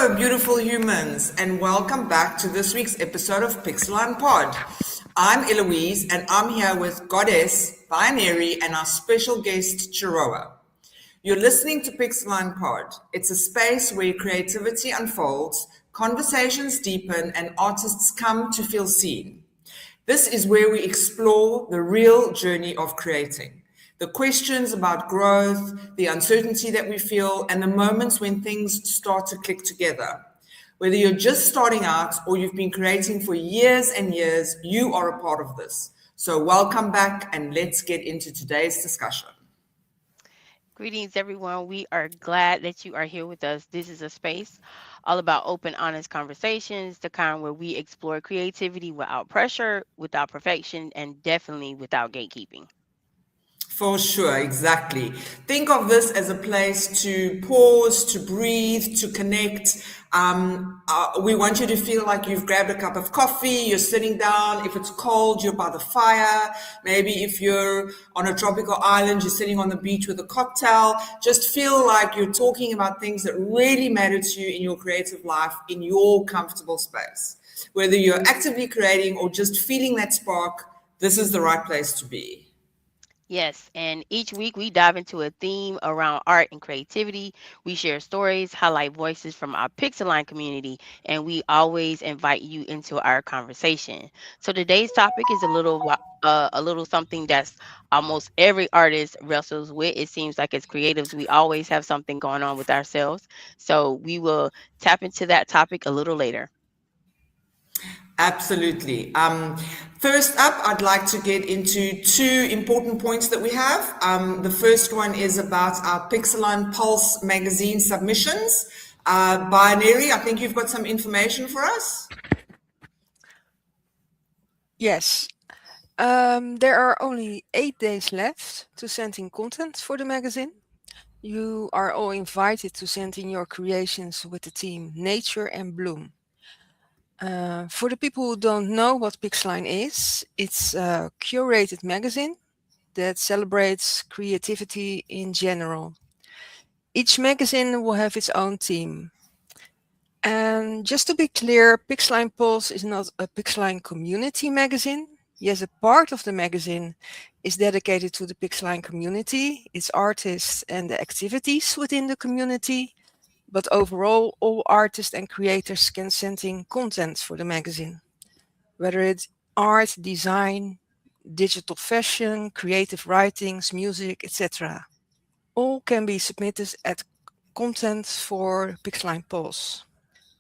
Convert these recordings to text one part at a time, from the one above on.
Hello, beautiful humans, and welcome back to this week's episode of Pixeline Pod. I'm Eloise, and I'm here with Goddess, Binary, and our special guest, Chiroa. You're listening to Pixeline Pod. It's a space where creativity unfolds, conversations deepen, and artists come to feel seen. This is where we explore the real journey of creating, the questions about growth, the uncertainty that we feel, and the moments when things start to click together. Whether you're just starting out or you've been creating for years and years, you are a part of this. So welcome back, and let's get into today's discussion. Greetings, everyone. We are glad that you are here with us. This is a space all about open, honest conversations, the kind where we explore creativity without pressure, without perfection, and definitely without gatekeeping. For sure, exactly. Think of this as a place to pause, to breathe, to connect. We want you to feel like you've grabbed a cup of coffee, you're sitting down. If it's cold, you're by the fire. Maybe if you're on a tropical island, you're sitting on the beach with a cocktail. Just feel like you're talking about things that really matter to you in your creative life, in your comfortable space. Whether you're actively creating or just feeling that spark, this is the right place to be. Yes, and each week we dive into a theme around art and creativity. We share stories, highlight voices from our Pixeline community, and we always invite you into our conversation. So today's topic is a little something that's almost every artist wrestles with. It seems like as creatives, we always have something going on with ourselves. So we will tap into that topic a little later. Absolutely. First up, I'd like to get into two important points that we have. The first one is about our Pixeline Pulse magazine submissions. Binary, I think you've got some information for us. Yes. There are only 8 days left to send in content for the magazine. You are all invited to send in your creations with the team Nature and Bloom. For the people who don't know what Pixeline is, it's a curated magazine that celebrates creativity in general. Each magazine will have its own theme. And just to be clear, Pixeline Pulse is not a Pixeline community magazine. Yes, a part of the magazine is dedicated to the Pixeline community, its artists and the activities within the community. But overall, all artists and creators can send in content for the magazine, whether it's art, design, digital fashion, creative writings, music, etc. All can be submitted at content for Pixeline Pulse.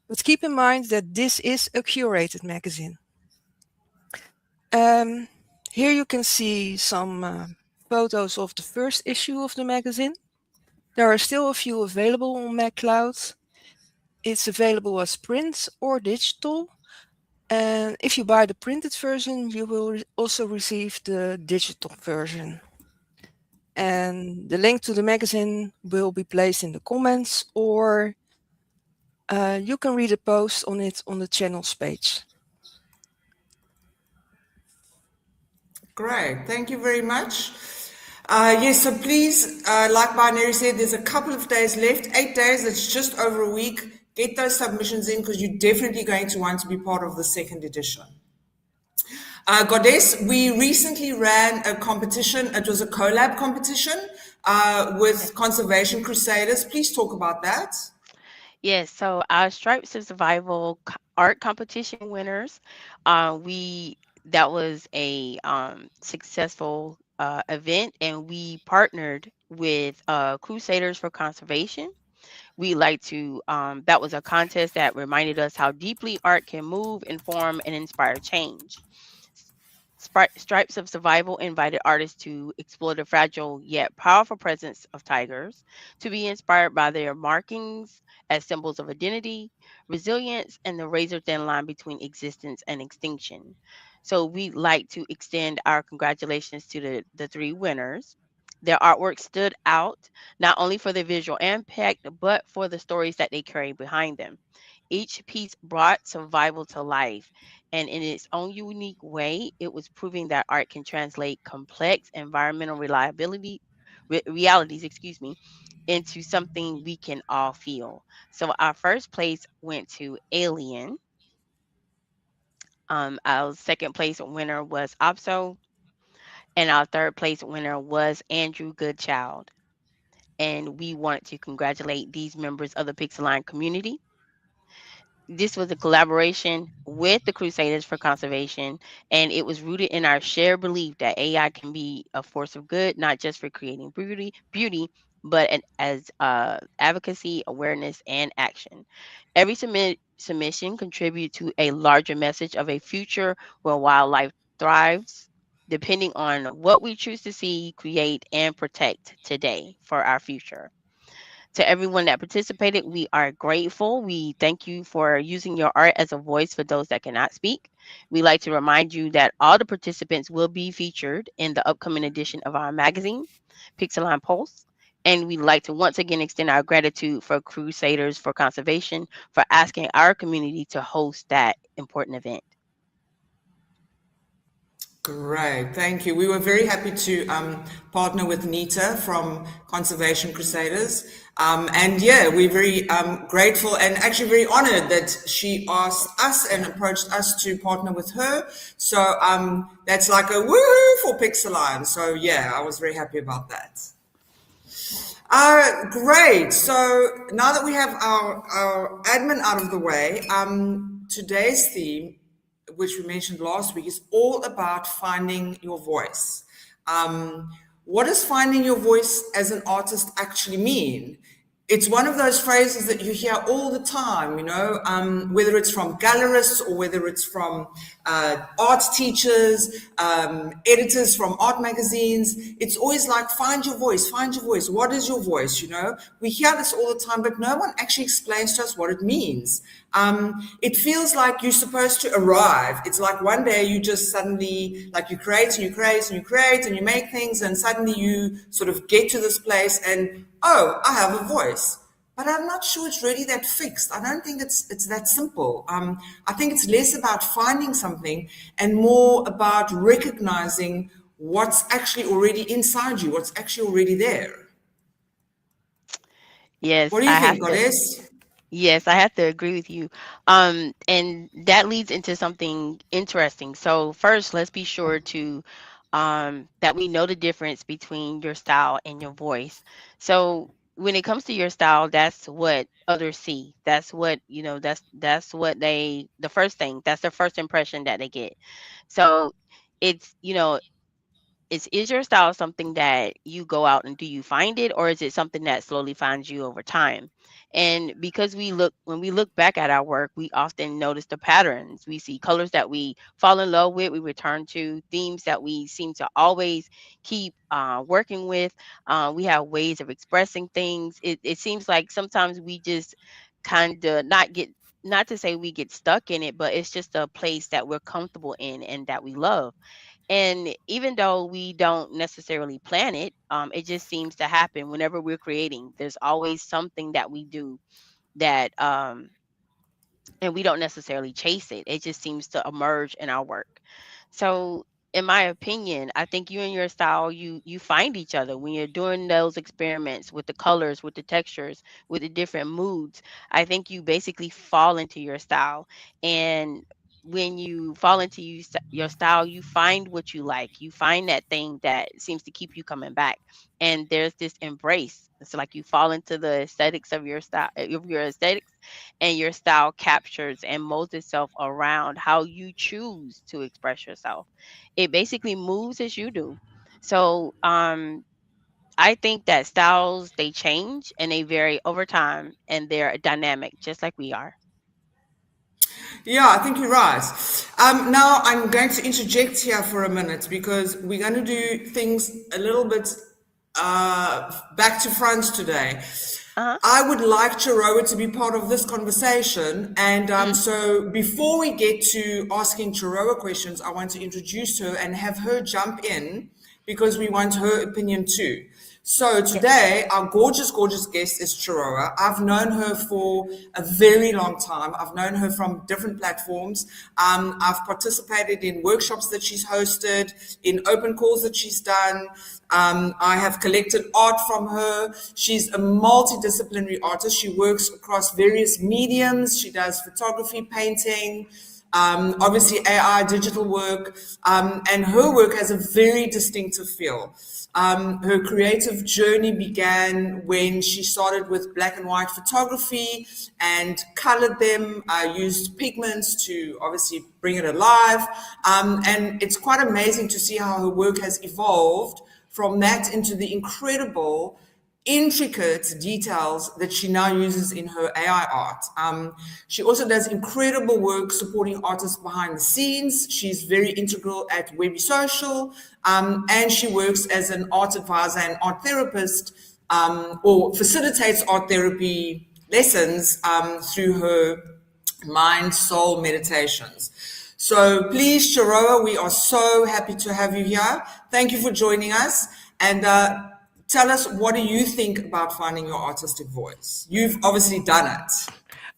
But keep in mind that this is a curated magazine. Here you can see some photos of the first issue of the magazine. There are still a few available on MacCloud. It's available as print or digital. And if you buy the printed version, you will also receive the digital version. And the link to the magazine will be placed in the comments, or you can read a post on it on the channels page. Great, thank you very much. Yes, so please, like Binary said, there's a couple of days left, 8 days, it's just over a week. Get those submissions in because you're definitely going to want to be part of the second edition. Goddess, we recently ran a competition. It was a collab competition with Conservation Crusaders. Please talk about that. Yes, so our Stripes of Survival art competition winners, we that was a successful event, and we partnered with Crusaders for Conservation. We like to that was a contest that reminded us how deeply art can move, inform, and inspire change. Stripes of Survival invited artists to explore the fragile yet powerful presence of tigers, to be inspired by their markings as symbols of identity, resilience, and the razor thin line between existence and extinction. So we'd like to extend our congratulations to the three winners. Their artwork stood out not only for their visual impact, but for the stories that they carry behind them. Each piece brought survival to life, and in its own unique way, it was proving that art can translate complex environmental realities, into something we can all feel. So our first place went to Alien. Our second place winner was OPSO, and our third place winner was Andrew Goodchild. And we want to congratulate these members of the Pixeline community. This was a collaboration with the Crusaders for Conservation, and it was rooted in our shared belief that AI can be a force of good, not just for creating beauty, but as advocacy, awareness, and action. Every submission contribute to a larger message of a future where wildlife thrives, depending on what we choose to see, create, and protect today for our future. To everyone that participated, we are grateful. We thank you for using your art as a voice for those that cannot speak. We like to remind you that all the participants will be featured in the upcoming edition of our magazine, Pixeline Pulse. And we'd like to once again extend our gratitude for Crusaders for Conservation for asking our community to host that important event. Great, thank you. We were very happy to partner with Nita from Conservation Crusaders. And yeah, we're very grateful and actually very honored that she asked us and approached us to partner with her. So that's like a woohoo for Pixeline. So yeah, I was very happy about that. Great. So now that we have our admin out of the way, today's theme, which we mentioned last week, is all about finding your voice. What does finding your voice as an artist actually mean? It's one of those phrases that you hear all the time, you know, whether it's from gallerists or whether it's from art teachers, editors from art magazines. It's always like, find your voice, find your voice. What is your voice, you know? We hear this all the time, but no one actually explains to us what it means. It feels like you're supposed to arrive. It's like one day you just suddenly, like you create and you create and you create and you make things, and suddenly you sort of get to this place and, oh, I have a voice. But I'm not sure it's really that fixed. I don't think it's that simple. I think it's less about finding something and more about recognizing what's actually already inside you, what's actually already there. Yes, What do you I have think, to. Goddess? Yes, I have to agree with you. And that leads into something interesting. So first, let's be sure to that we know the difference between your style and your voice. So when it comes to your style, that's what others see. That's what, you know, that's what the first thing, that's the first impression that they get. So it's, you know, is your style something that you go out and do you find it, or is it something that slowly finds you over time? And because when we look back at our work, we often notice the patterns. We see colors that we fall in love with, we return to themes that we seem to always keep working with. We have ways of expressing things. It seems like sometimes we just kind of not to say we get stuck in it, but it's just a place that we're comfortable in and that we love. And even though we don't necessarily plan it, it just seems to happen whenever we're creating. There's always something that we do that, and we don't necessarily chase it. It just seems to emerge in our work. So, in my opinion, I think you and your style, you find each other when you're doing those experiments with the colors, with the textures, with the different moods. I think you basically fall into your style, and when you fall into your style, you find what you like. You find that thing that seems to keep you coming back, and there's this embrace. It's like you fall into the aesthetics of your style, of your aesthetics, and your style captures and molds itself around how you choose to express yourself. It basically moves as you do. So I think that styles, they change and they vary over time, and they're dynamic just like we are. Yeah, I think you're right. Now I'm going to interject here for a minute because we're going to do things a little bit back to front today. I would like Chiroa to be part of this conversation. And so before we get to asking Chiroa questions, I want to introduce her and have her jump in because we want her opinion too. So today, our gorgeous, gorgeous guest is Chiroa. I've known her for a very long time. I've known her from different platforms. I've participated in workshops that she's hosted, in open calls that she's done. I have collected art from her. She's a multidisciplinary artist. She works across various mediums. She does photography, painting, obviously AI, digital work, and her work has a very distinctive feel. Her creative journey began when she started with black and white photography and colored them, used pigments to obviously bring it alive. And it's quite amazing to see how her work has evolved from that into the incredible intricate details that she now uses in her AI art. She also does incredible work supporting artists behind the scenes. She's very integral at Webby Social, and she works as an art advisor and art therapist, or facilitates art therapy lessons through her mind soul meditations. So please, Chiroa, we are so happy to have you here. Thank you for joining us. And tell us, what do you think about finding your artistic voice? You've obviously done it.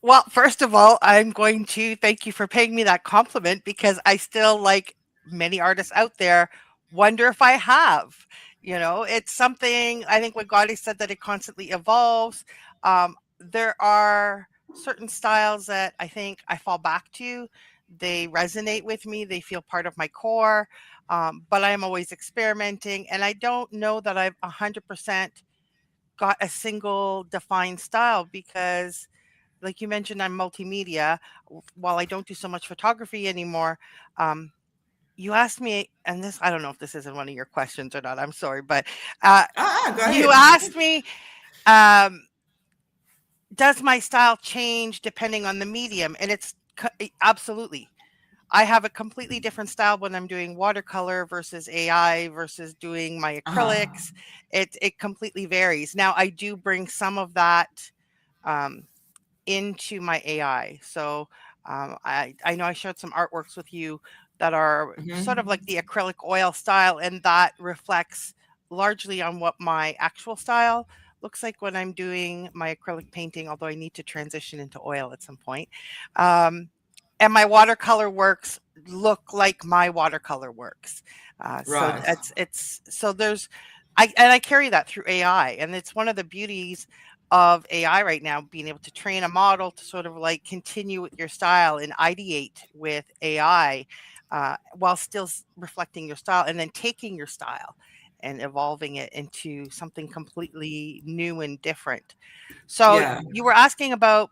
Well, first of all, I'm going to thank you for paying me that compliment, because I still, like many artists out there, wonder if I have. It's something, I think what Goddess said, that it constantly evolves. There are certain styles that I think I fall back to. They resonate with me. They feel part of my core. But I am always experimenting, and I don't know that I've 100% got a single defined style, because like you mentioned, I'm multimedia. While I don't do so much photography anymore, you asked me, and this, I don't know if this isn't one of your questions or not, I'm sorry, but Go ahead. you asked me, does my style change depending on the medium? And it's absolutely. I have a completely different style when I'm doing watercolor versus AI versus doing my acrylics. It completely varies. Now, I do bring some of that into my AI. So I know I shared some artworks with you that are sort of like the acrylic oil style, and that reflects largely on what my actual style looks like when I'm doing my acrylic painting, although I need to transition into oil at some point. And my watercolor works look like my watercolor works. So it's so there's, I carry that through AI, and it's one of the beauties of AI right now, being able to train a model to sort of like continue with your style and ideate with AI while still reflecting your style, and then taking your style and evolving it into something completely new and different. So you were asking about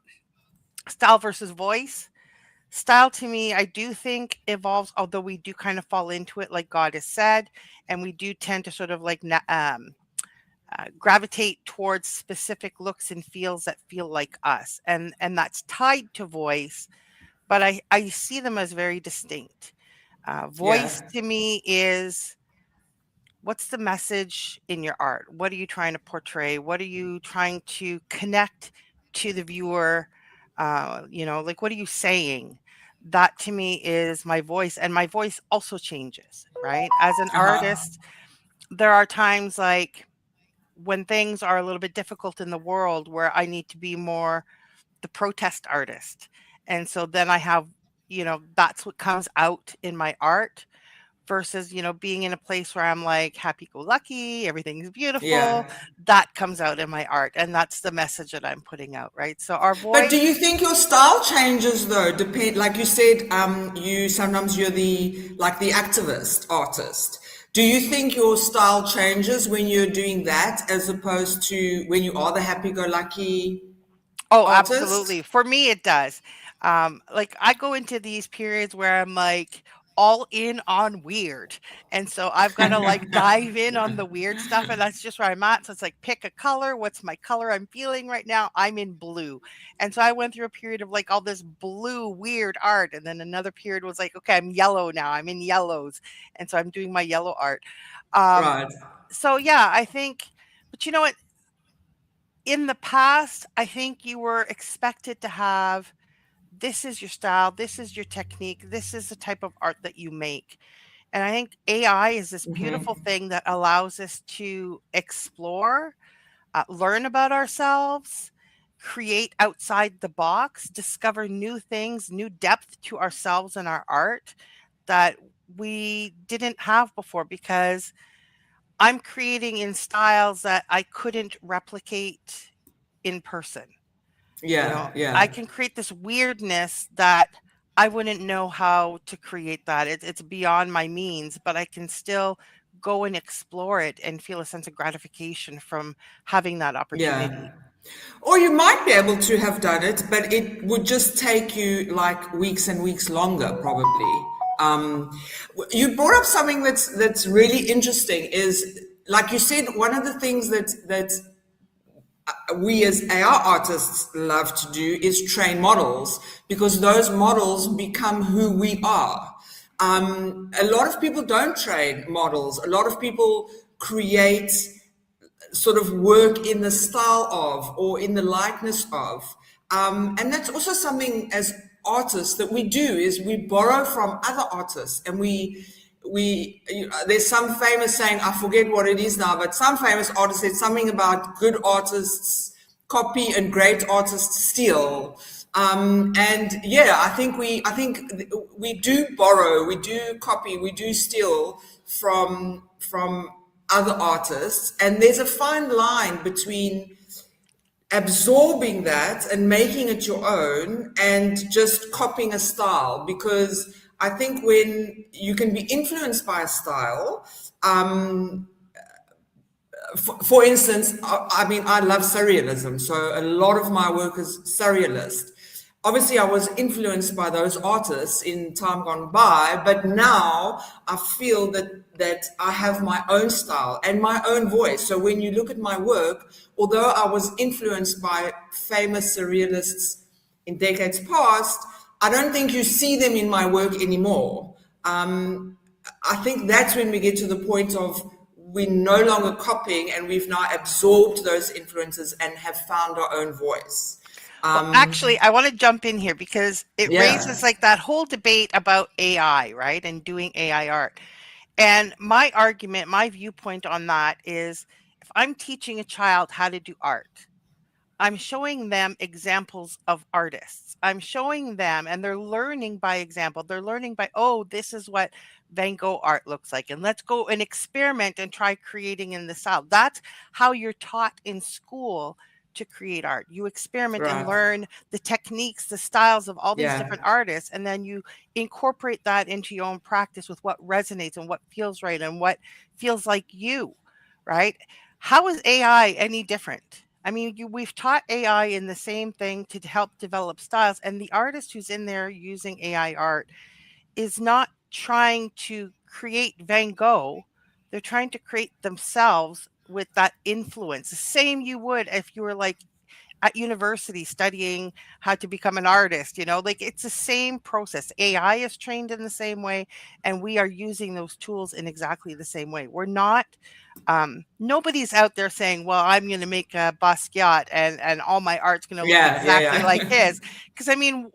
style versus voice. Style to me, I do think evolves, although we do kind of fall into it, like God has said, and we do tend to sort of like gravitate towards specific looks and feels that feel like us, and that's tied to voice, but I see them as very distinct. Voice to me is, what's the message in your art? What are you trying to portray? What are you trying to connect to the viewer? Like, what are you saying? That to me is my voice, and my voice also changes, right? As an artist, there are times like when things are a little bit difficult in the world where I need to be more the protest artist. And so then I have, that's what comes out in my art, versus, being in a place where I'm like happy-go-lucky, everything's beautiful. That comes out in my art, and that's the message that I'm putting out, right? So our voice. But do you think your style changes though? Like you said, you're the activist artist. Do you think your style changes when you're doing that as opposed to when you are the happy-go-lucky artist? Absolutely. For me, it does. Like, I go into these periods where I'm like all in on weird, and so I've got to like dive in on the weird stuff, and that's just where I'm at. So it's like, pick a color. What's my color I'm feeling right now? I'm in blue, and so I went through a period of like all this blue weird art, and then another period was like, okay, I'm yellow now. I'm in yellows, and so I'm doing my yellow art. So yeah, I think, but you know what? In the past, I think you were expected to have, this is your style, this is your technique, this is the type of art that you make. And I think AI is this Mhm. beautiful thing that allows us to explore, learn about ourselves, create outside the box, discover new things, new depth to ourselves and our art that we didn't have before, because I'm creating in styles that I couldn't replicate in person. Yeah, I yeah. can create this weirdness that I wouldn't know how to create that. It's beyond my means, but I can still go and explore it and feel a sense of gratification from having that Yeah. opportunity. Or you might be able to have done it, but it would just take you like weeks and weeks longer, probably. You brought up something that's really interesting. Is like you said, one of the things that we as AR artists love to do is train models, because those models become who we are. A lot of people don't train models. A lot of people create sort of work in the style of or in the likeness of. And that's also something as artists that we do, is we borrow from other artists, and there's some famous saying, I forget what it is now, but some famous artist said something about good artists copy and great artists steal. And yeah, I think we do borrow, we do copy, we do steal from other artists, and there's a fine line between absorbing that and making it your own and just copying a style. Because I think when you can be influenced by a style, for instance, I mean, I love surrealism, so a lot of my work is surrealist. Obviously, I was influenced by those artists in time gone by, but now I feel that I have my own style and my own voice. So when you look at my work, although I was influenced by famous surrealists in decades past, I don't think you see them in my work anymore. I think that's when we get to the point of we're no longer copying, and we've now absorbed those influences and have found our own voice. Well, actually, I want to jump in here because it raises Yeah. like that whole debate about AI, right? And doing AI art. And my argument, my viewpoint on that is, if I'm teaching a child how to do art, I'm showing them examples of artists. I'm showing them, and they're learning by example. They're learning by, oh, this is what Van Gogh art looks like. And let's go and experiment and try creating in the style. That's how you're taught in school to create art. You experiment and Right. learn the techniques, the styles of all these Yeah. different artists, and then you incorporate that into your own practice with what resonates and what feels right and what feels like you, right? How is AI any different? I mean, we've taught AI in the same thing to help develop styles, and the artist who's in there using AI art is not trying to create Van Gogh. They're trying to create themselves with that influence. The same you would if you were like at university studying how to become an artist, like it's the same process. AI is trained in the same way, and we are using those tools in exactly the same way. We're not, nobody's out there saying, well, I'm going to make a Basquiat and all my art's going to look exactly like his. Because I mean,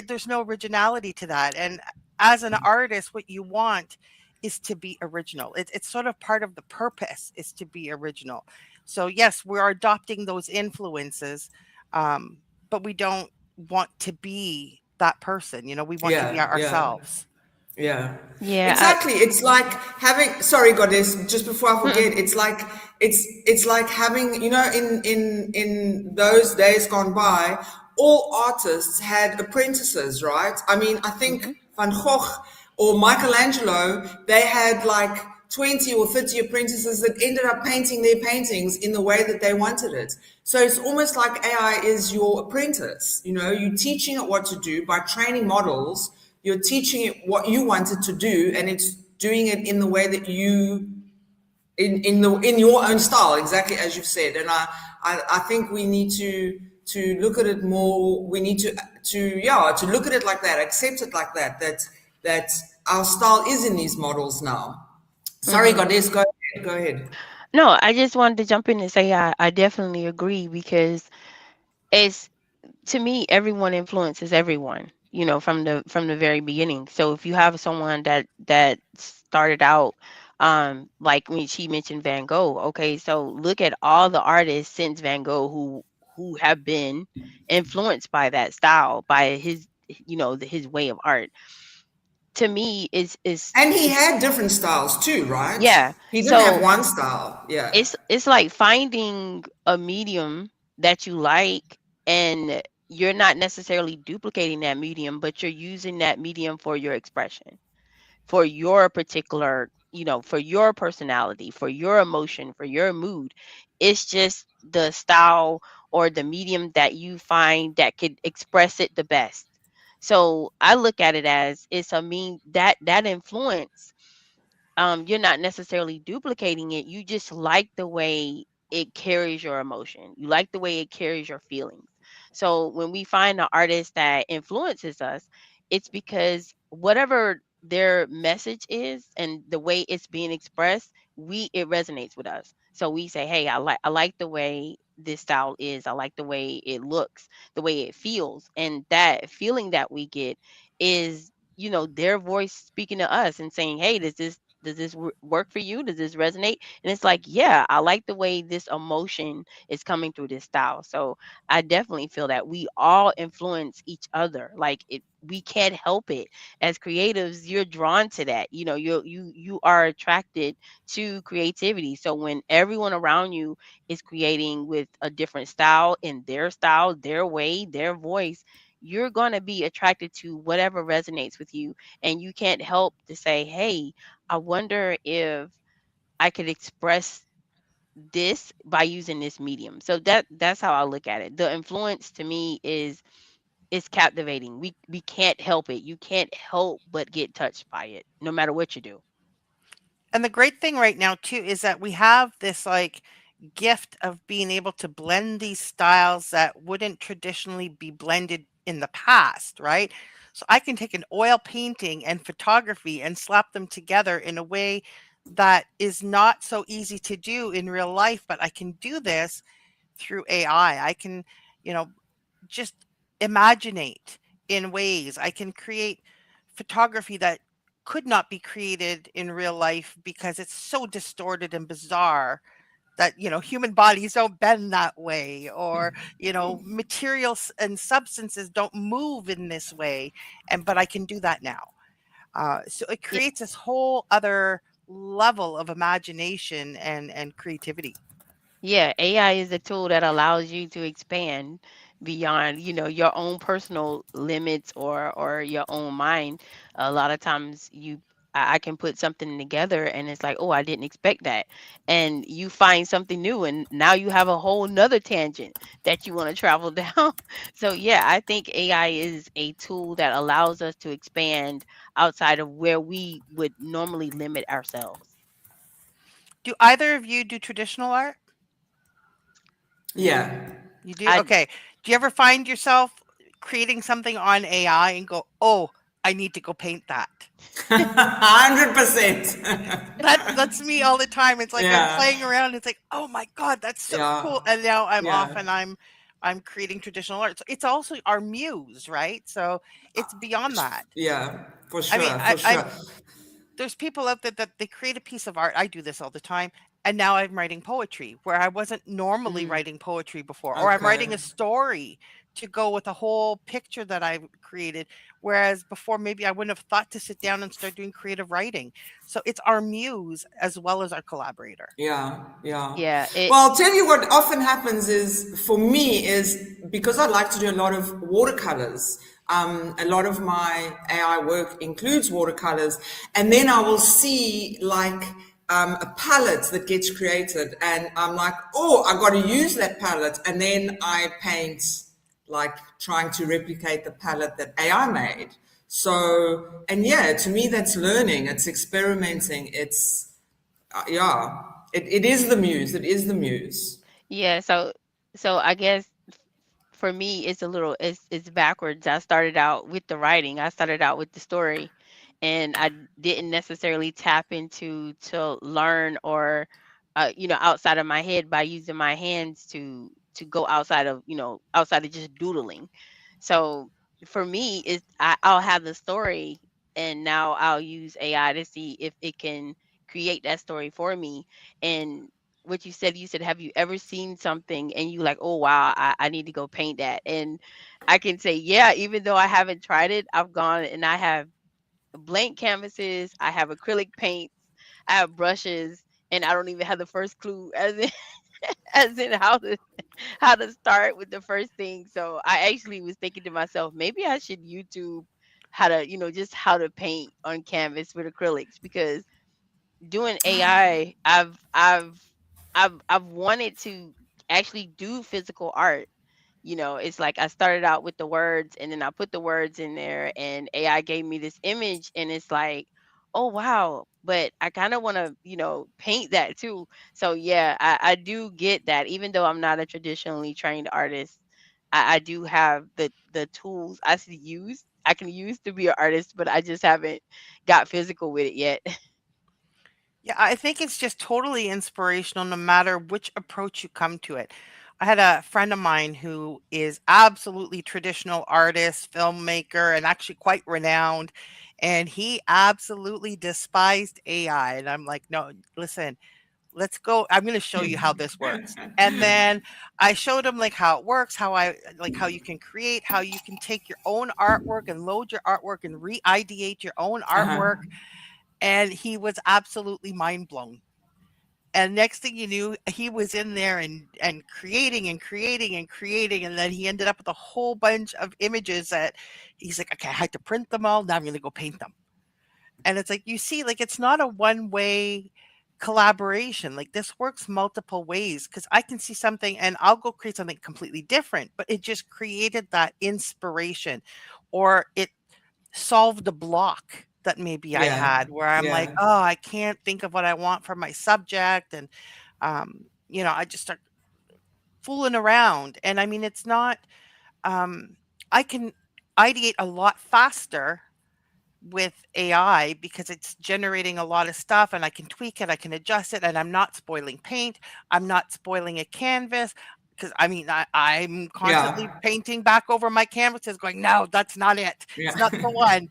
there's no originality to that. And as an artist, what you want is to be original. It's sort of part of the purpose is to be original. So yes, we're adopting those influences, but we don't want to be that person. We want to be ourselves. Yeah. Yeah. Exactly. It's like having, sorry, Goddess, just before I forget, it's like having, in those days gone by, all artists had apprentices, right? I mean, I think Van Gogh or Michelangelo, they had like 20 or 30 apprentices that ended up painting their paintings in the way that they wanted it. So it's almost like AI is your apprentice. You're teaching it what to do by training models. You're teaching it what you want it to do, and it's doing it in the way that you, in your own style, exactly as you've said. And I think we need to look at it more. We need to look at it like that, accept it like that. That our style is in these models now. Sorry, Goddess, go ahead. No, I just wanted to jump in and say I definitely agree, because it's, to me, everyone influences everyone. from the very beginning. So if you have someone that started out, like when she mentioned Van Gogh, okay, so look at all the artists since Van Gogh who have been influenced by that style, by his his way of art. To me, And he had different styles too, right? yeah. He didn't have So one style. Yeah. it's like finding a medium that you like, and you're not necessarily duplicating that medium, but you're using that medium for your expression, for your particular, for your personality, for your emotion, for your mood. It's just the style or the medium that you find that could express it the best. So I look at it as it's a mean that influence, you're not necessarily duplicating it. You just like the way it carries your emotion. You like the way it carries your feelings. So when we find an artist that influences us, it's because whatever their message is and the way it's being expressed, it resonates with us. So we say, "Hey, I like the way this style is. I like the way it looks, the way it feels." And that feeling that we get is, their voice speaking to us and saying, "Hey, does this work for you? Does this resonate?" And it's like, yeah, I like the way this emotion is coming through this style. So I definitely feel that we all influence each other. Like, we can't help it. As creatives, you're drawn to that. You are attracted to creativity. So when everyone around you is creating with a different style, their way, their voice, you're going to be attracted to whatever resonates with you. And you can't help to say, "Hey, I wonder if I could express this by using this medium." So that's how I look at it. The influence to me is captivating. We can't help it. You can't help but get touched by it, no matter what you do. And the great thing right now too is that we have this like gift of being able to blend these styles that wouldn't traditionally be blended in the past, right? So I can take an oil painting and photography and slap them together in a way that is not so easy to do in real life, but I can do this through AI. I can, you know, just imaginate in ways. I can create photography that could not be created in real life because it's so distorted and bizarre that human bodies don't bend that way, or materials and substances don't move in this way, and but I can do that now. So it Yeah. creates this whole other level of imagination and creativity. Yeah, AI is a tool that allows you to expand beyond, your own personal limits or your own mind. A lot of times I can put something together and it's like, "Oh, I didn't expect that." And you find something new and now you have a whole nother tangent that you want to travel down. So yeah, I think AI is a tool that allows us to expand outside of where we would normally limit ourselves. Do either of you do traditional art? Yeah. You do? I Okay. Do you ever find yourself creating something on AI and go, "Oh, I need to go paint that"? 100%. That's me all the time. It's like I'm Yeah. playing around. It's like, "Oh my god, that's so Yeah. cool." And now I'm off Yeah. and I'm creating traditional art. So it's also our muse, right? So it's beyond that. Yeah. For I mean, sure. For I'm sure. there's people out there that they create a piece of art. I do this all the time. And now I'm writing poetry where I wasn't normally Mm, writing poetry before, or I'm okay. writing a story to go with a whole picture that I've created. Whereas before, maybe I wouldn't have thought to sit down and start doing creative writing. So it's our muse as well as our collaborator. Yeah, yeah. yeah, it Well, I'll tell you what often happens is for me is because I like to do a lot of watercolors. A lot of my AI work includes watercolors, and then I will see like a palette that gets created, and I'm like, oh, I got to use that palette, and then I paint like trying to replicate the palette that AI made. So, and yeah, to me, that's learning, it's experimenting, it's yeah, it is the muse. It is the muse. Yeah, so I guess for me it's a little it's backwards. I started out with the writing. I started out with the story, and I didn't necessarily tap into to learn or outside of my head by using my hands to go outside of just doodling. So for me, is I'll have the story, and now I'll use AI to see if it can create that story for me. And what you said, have you ever seen something and you like, oh wow, I need to go paint that? And I can say, yeah, even though I haven't tried it, I've gone and I have blank canvases, I have acrylic paints, I have brushes, and I don't even have the first clue as in as in how to start with the first thing. So I actually was thinking to myself, maybe I should YouTube how to, just how to paint on canvas with acrylics, because doing AI, I've wanted to actually do physical art. It's like I started out with the words and then I put the words in there and AI gave me this image, and it's like, oh wow, but I kind of want to, paint that too. So yeah, I do get that. Even though I'm not a traditionally trained artist, I do have the tools I can use to be an artist, but I just haven't got physical with it yet. Yeah, I think it's just totally inspirational no matter which approach you come to it. I had a friend of mine who is absolutely traditional artist, filmmaker, and actually quite renowned. And he absolutely despised AI. And I'm like, no, listen, let's go. I'm going to show you how this works. And then I showed him like how it works, how you can create, how you can take your own artwork and load your artwork and re-ideate your own Uh-huh. artwork, and he was absolutely mind blown. And next thing you knew, he was in there and creating and creating and creating, and then he ended up with a whole bunch of images that he's like, okay, I had to print them all. Now I'm going to go paint them. And it's like, you see, like, it's not a one way collaboration. Like, this works multiple ways, because I can see something and I'll go create something completely different, but it just created that inspiration, or it solved a block that maybe I Yeah. had where I'm like, Yeah. oh, I can't think of what I want for my subject. And, I just start fooling around. And I mean, it's not, um, I can ideate a lot faster with AI because it's generating a lot of stuff, and I can tweak it, I can adjust it, and I'm not spoiling paint. I'm not spoiling a canvas, because I mean, I'm constantly Yeah. painting back over my canvases going, no, that's not it. Yeah. It's not the one.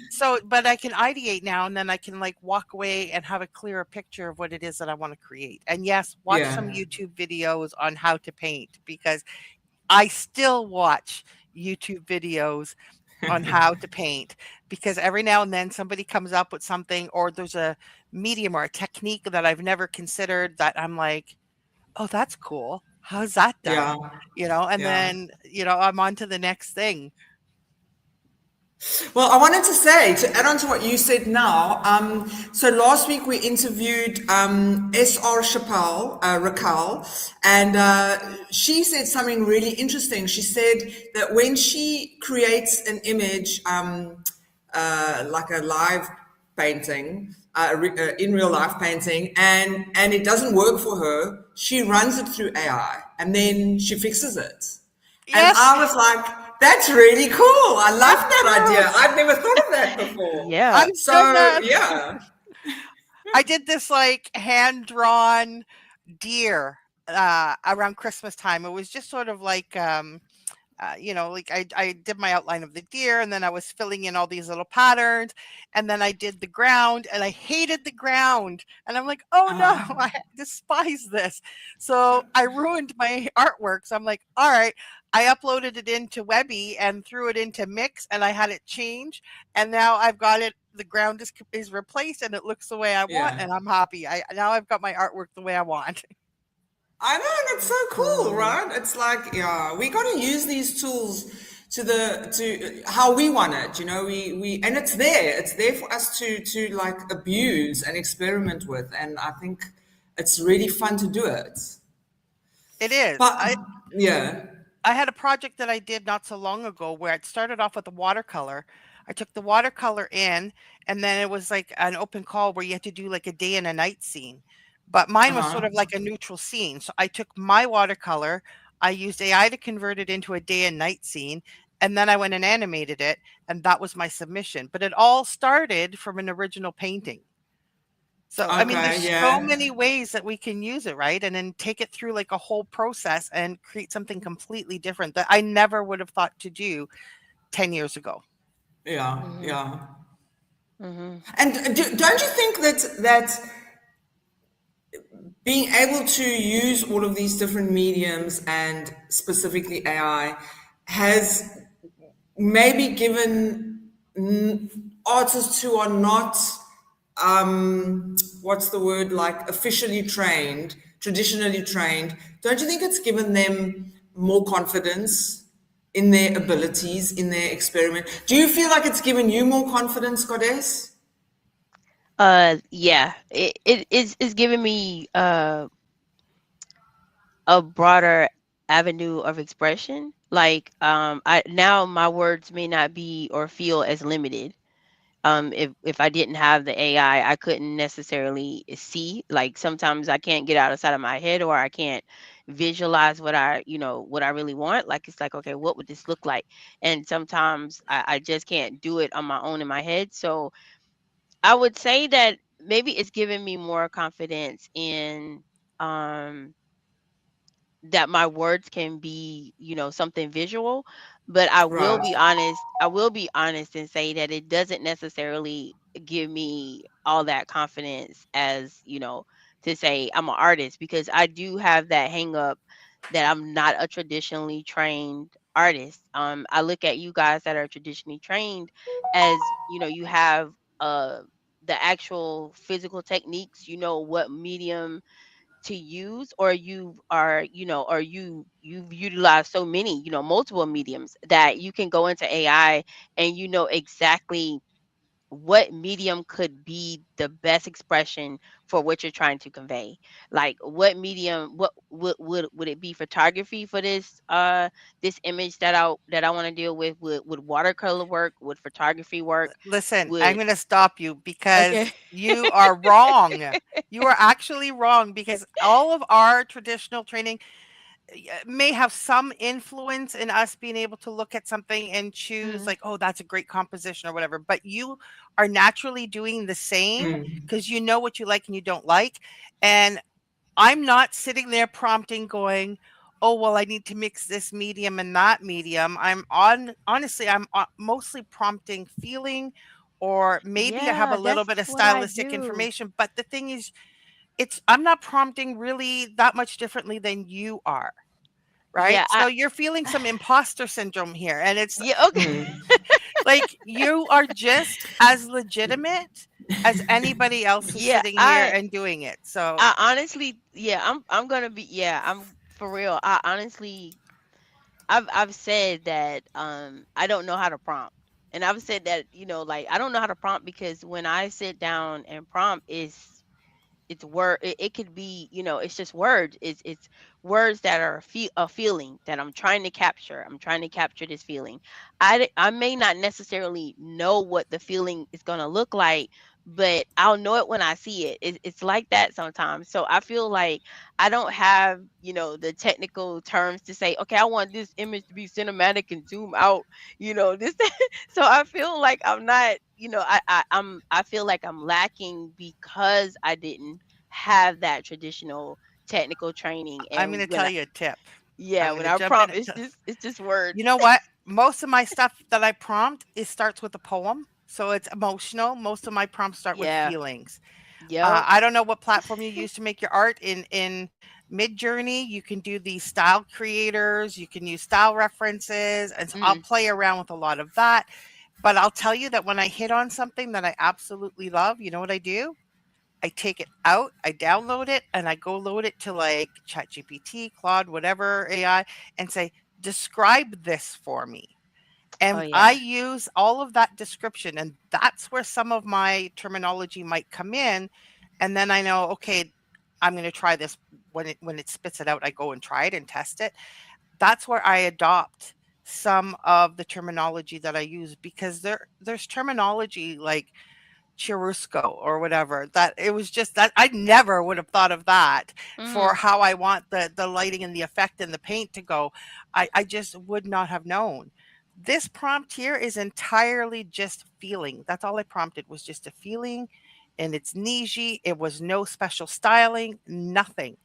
So, but I can ideate now, and then I can like walk away and have a clearer picture of what it is that I want to create. And yes, watch some Yeah. YouTube videos on how to paint, because I still watch YouTube videos on how to paint, because every now and then somebody comes up with something, or there's a medium or a technique that I've never considered that I'm like, oh, that's cool. How's that done? Yeah. And Yeah. then, I'm on to the next thing. Well, I wanted to say, to add on to what you said now, so last week we interviewed S.R. Chappelle, Raquel, and she said something really interesting. She said that when she creates an image, like a live painting, in real life painting, and it doesn't work for her, she runs it through AI and then she fixes it. And Yes, I was like, that's really cool. I love it's that true. idea. I've never thought of that before. Yeah. I've done So, that. yeah. I did this like hand drawn deer around Christmas time. It was just sort of like, like I did my outline of the deer, and then I was filling in all these little patterns, and then I did the ground, and I hated the ground, and I'm like, oh no, Uh, I despise this. So I ruined my artwork. So I'm like, all right. I uploaded it into Webby and threw it into Mix, and I had it change, and now I've got it. The ground is replaced, and it looks the way I want, yeah. and I'm happy. Now I've got my artwork the way I want. I know, and it's so cool, Cool. right? It's like, yeah, we got to use these tools to how we want it. And it's there. It's there for us to like abuse and experiment with. And I think it's really fun to do it. It is. But yeah. I had a project that I did not so long ago where it started off with a watercolor. I took the watercolor in, and then it was like an open call where you had to do like a day and a night scene. But mine was sort Uh-huh. of like a neutral scene. So I took my watercolor, I used AI to convert it into a day and night scene, and then I went and animated it, and that was my submission. But it all started from an original painting. So, I mean, Okay, there's so yeah. many ways that we can use it, right? And then take it through like a whole process and create something completely different that I never would have thought to do 10 years ago. Yeah, Mhm. yeah. Mhm. And don't you think that being able to use all of these different mediums and specifically AI has maybe given artists who are not what's the word, like officially trained, traditionally trained, don't you think it's given them more confidence in their abilities, in their experiment? Do you feel like it's given you more confidence, Goddess? Yeah, it is giving me a broader avenue of expression. Like, I now my words may not be or feel as limited. If I didn't have the AI, I couldn't necessarily see. Like sometimes I can't get outside of my head, or I can't visualize what I really want. Like it's like, okay, what would this look like? And sometimes I just can't do it on my own in my head. So I would say that maybe it's giving me more confidence in um that my words can be, something visual, but Right. I will be honest and say that it doesn't necessarily give me all that confidence as, to say I'm an artist, because I do have that hang up that I'm not a traditionally trained artist. I look at you guys that are traditionally trained as, you have uh the actual physical techniques, what medium to use, or you've utilized so many, multiple mediums, that you can go into AI and you know exactly what medium could be the best expression for what you're trying to convey. Like what medium, what would it be? Photography for this image that I want to deal with? Would watercolor work? Would photography work? Listen, I'm Would going to stop you Okay. because you are wrong. You are actually wrong because all of our traditional training may have some influence in us being able to look at something and choose Mhm. like, oh, that's a great composition or whatever. But you are naturally doing the same Mm. because you know what you like and you don't like. And I'm not sitting there prompting going, "Oh, well, I need to mix this medium and that medium." Honestly, I'm mostly prompting feeling, or maybe I have a Yeah, little that's bit of what I stylistic do. information, but the thing is, I'm not prompting really that much differently than you are, right? Yeah, So you're feeling some imposter syndrome here, and it's yeah, okay. Mm. like you are just as legitimate as anybody else who's Yeah, sitting here I and doing it. So I honestly, yeah, I'm gonna be, yeah, I'm for real. I honestly, I've said that I don't know how to prompt, and I've said that, like I don't know how to prompt because when I sit down and prompt, it's word, it could be, it's just words, it's words that are a feeling that I'm trying to capture this feeling. I may not necessarily know what the feeling is going to look like, but I'll know it when I see it. It's like that sometimes. So I feel like I don't have, the technical terms to say, okay, I want this image to be cinematic and zoom out, this. So I feel like I'm not, I feel like I'm lacking because I didn't have that traditional technical training. I'm going to And tell you a tip. I'm going when to I jump in prompt, and it's just words. you know what? Most of my stuff that I prompt, it starts with a poem. So it's emotional. Most of my prompts start with Yeah. feelings. Yep. I don't know what platform you use to make your art. In Midjourney, you can do these style creators. You can use style references, and so I'll Mm. play around with a lot of that. But I'll tell you that when I hit on something that I absolutely love, you know what I do? I take it out, I download it, and I go load it to like ChatGPT, Claude, whatever AI, and say, describe this for me. Oh And I yeah. use all of that description, and that's where some of my terminology might come in. And then I know, okay, I'm going to try this. When it spits it out, I go and try it and test it. That's where I adopt some of the terminology that I use because there's terminology like Chirusco or whatever that it was just that I never would have thought of that for Mhm. how I want the lighting and the effect and the paint to go. I just would not have known. This prompt here is entirely just feeling. That's all I prompted was just a feeling and it's niche. It was no special styling, nothing.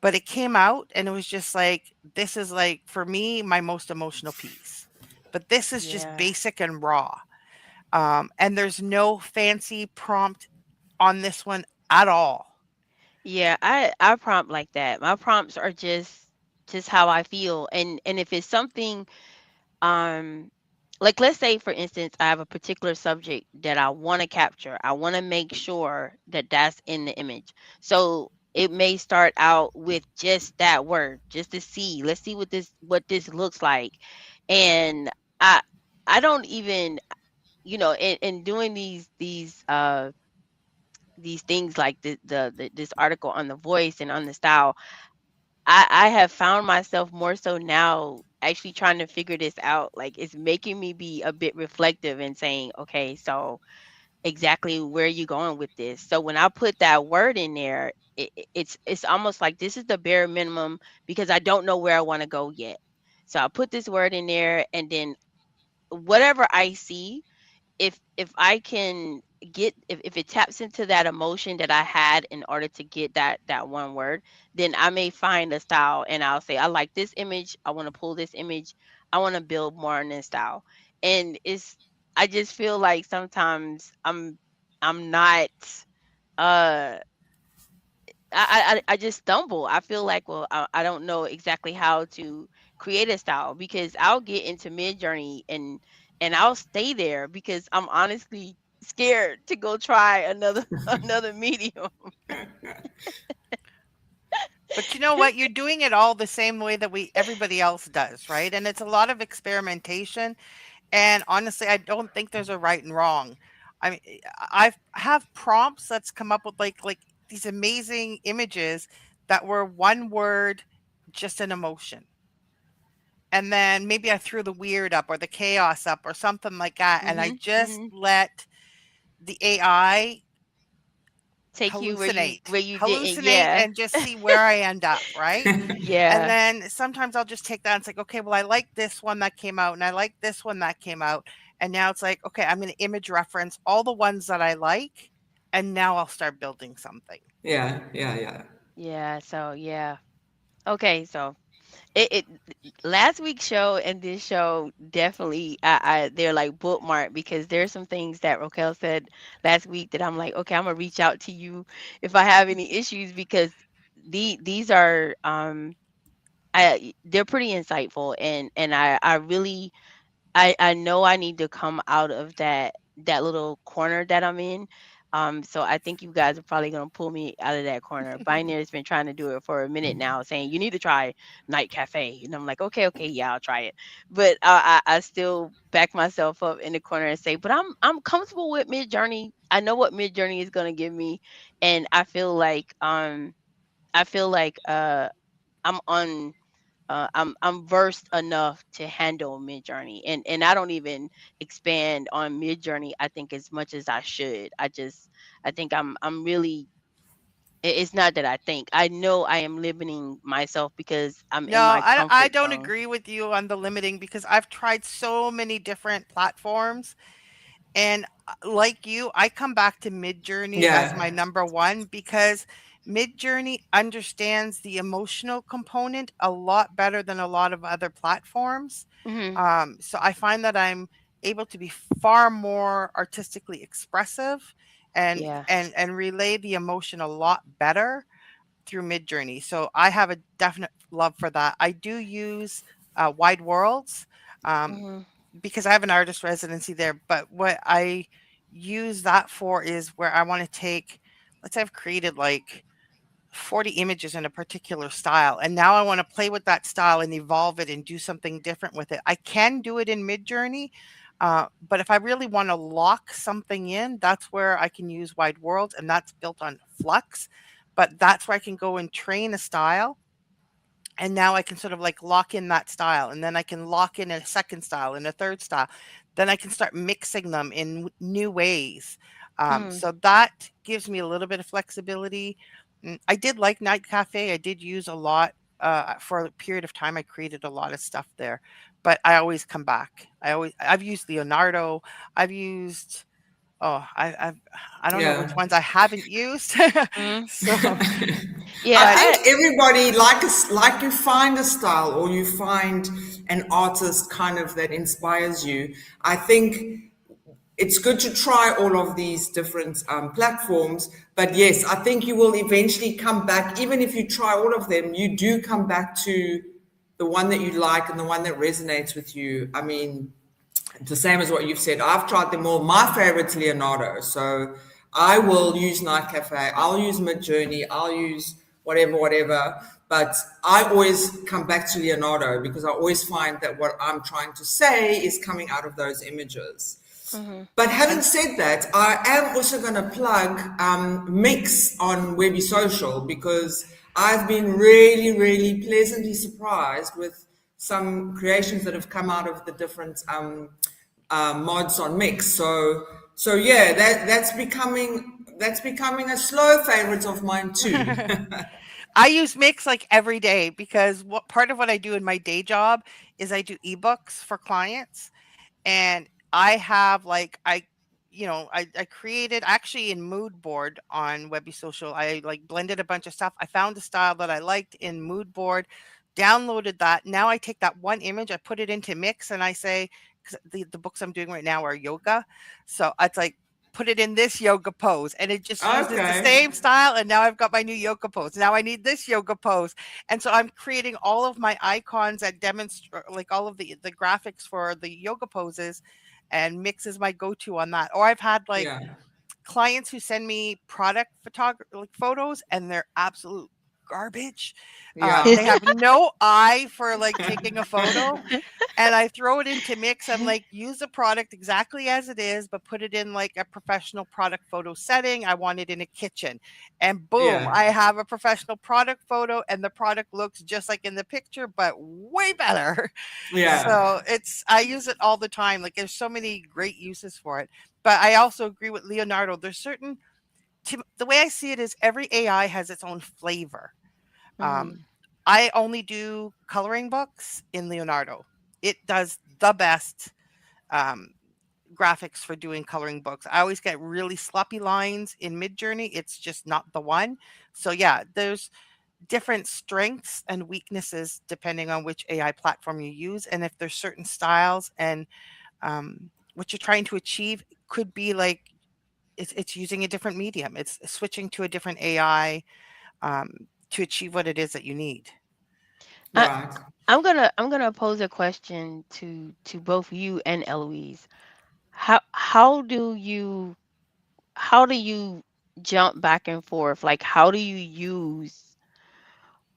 But it came out and it was just like, this is like, for me, my most emotional piece. But this is just Yeah. basic and raw. And there's no fancy prompt on this one at all. Yeah, I prompt like that. My prompts are just how I feel. And if it's something, um like, let's say for instance I have a particular subject that I want to capture. I want to make sure that that's in the image. So it may start out with just that word, just to see, let's see what this looks like. And I I don't even, in doing these things like this article on the voice and on the style, I have found myself more so now actually trying to figure this out. Like, it's making me be a bit reflective and saying, okay, so exactly where are you going with this? So when I put that word in there, it's almost like this is the bare minimum because I don't know where I want to go yet. So I put this word in there, and then whatever I see, if I can get, if it taps into that emotion that I had in order to get that one word, then I may find a style and I'll say, I like this image, I want to pull this image, I want to build more in this style. And I just feel like sometimes I'm not uh I just stumble. I feel like, well, I don't know exactly how to create a style because I'll get into Mid Journey and I'll stay there because I'm honestly scared to go try another another medium. But you know what? You're doing it all the same way that everybody else does, right? And it's a lot of experimentation. And honestly, I don't think there's a right and wrong. I mean, I have prompts that's come up with like these amazing images that were one word, just an emotion. And then maybe I threw the weird up or the chaos up or something like that. And I Mhm. just Mhm. let the AI Take you where you hallucinate, where you didn't. hallucinate Yeah. and just see where I end up, right? And Yeah. then sometimes I'll just take that and it's like, okay, well, I like this one that came out and I like this one that came out. And now it's like, okay, I'm going to image reference all the ones that I like. And now I'll start building something. Yeah, yeah, yeah. Yeah. So yeah. Okay. So it last week's show and this show definitely they're like bookmark because there's some things that Raquel said last week that I'm like, okay, I'm gonna reach out to you if I have any issues because these are they're pretty insightful, and I really I know I need to come out of that little corner that I'm in. So I think you guys are probably gonna pull me out of that corner. Binary's been trying to do it for a minute now, saying you need to try Night Cafe, and I'm like, okay, okay, yeah, I'll try it. But I still back myself up in the corner and say, but I'm comfortable with Mid Journey. I know what Mid Journey is gonna give me, and I feel like I'm on I'm versed enough to handle Midjourney, and I don't even expand on Midjourney, I think, as much as I should. I think I'm really it's not that I think. I know I am limiting myself because I'm No, in my I comfort don't zone. agree with you on the limiting because I've tried so many different platforms. And like you, I come back to Midjourney as Yeah. my number one because Midjourney understands the emotional component a lot better than a lot of other platforms. Mhm. So I find that I'm able to be far more artistically expressive and Yeah. and relay the emotion a lot better through Midjourney. So I have a definite love for that. I do use Wide Worlds. Um, Mhm. because I have an artist residency there. But what I use that for is where I want to take, let's say I've created like 40 images in a particular style, and now I want to play with that style and evolve it and do something different with it. I can do it in Midjourney. But if I really want to lock something in, that's where I can use Wide World, and that's built on Flux. But that's where I can go and train a style, and now I can sort of like lock in that style, and then I can lock in a second style and a third style. Then I can start mixing them in new ways. Mhm. So that gives me a little bit of flexibility. I did like Night Cafe. I did use a lot for a period of time. I created a lot of stuff there, but I always come back. I've used Leonardo. I've used Oh, I don't know which Yeah. ones I haven't used. Mm. So, Yeah, I but think everybody like you find a style or you find an artist kind of that inspires you. I think it's good to try all of these different platforms, but yes, I think you will eventually come back. Even if you try all of them, you do come back to the one that you like and the one that resonates with you. I mean, the same as what you've said. I've tried them all. My favorite's Leonardo. So I will use Night Cafe. I'll use Midjourney. I'll use whatever. But I always come back to Leonardo because I always find that what I'm trying to say is coming out of those images. hmm But having and said that, I am also going to plug Mix on Webby Social because I've been really, really pleasantly surprised with some creations that have come out of the different mods on Mix. So yeah, that's becoming a slow favorite of mine too. I use Mix like every day because what part of what I do in my day job is I do ebooks for clients. And I have like I created actually in mood board on Webby Social. I like blended a bunch of stuff. I found a style that I liked in mood board, downloaded that. Now I take that one image, I put it into Mix, and I say, because the books I'm doing right now are yoga, so it's like put it in this yoga pose, and it just uses the Okay. same style. And now I've got my new yoga pose. Now I need this yoga pose, and so I'm creating all of my icons that demonstrate like all of the graphics for the yoga poses, and Mix is my go-to on that. Or I've had like Yeah. clients who send me product like photos, and they're absolute garbage. They Yeah. have no eye for like taking a photo, and I throw it into Mix. I'm like, use the product exactly as it is, but put it in like a professional product photo setting. I want it in a kitchen. And boom, Yeah. I have a professional product photo, and the product looks just like in the picture, but way better. Yeah. So I use it all the time. Like there's so many great uses for it. But I also agree with Leonardo. There's certain, the way I see it is every AI has its own flavor. hmm Um, I only do coloring books in Leonardo. It does the best um, graphics for doing coloring books. I always get really sloppy lines in Midjourney. It's just not the one. So yeah, there's different strengths and weaknesses depending on which AI platform you use, and if there's certain styles and what you're trying to achieve could be like it's using a different medium. It's switching to a different AI um, to achieve what it is that you need. I, Right. I'm gonna pose a question to both you and Eloise. How do you jump back and forth? Like how do you use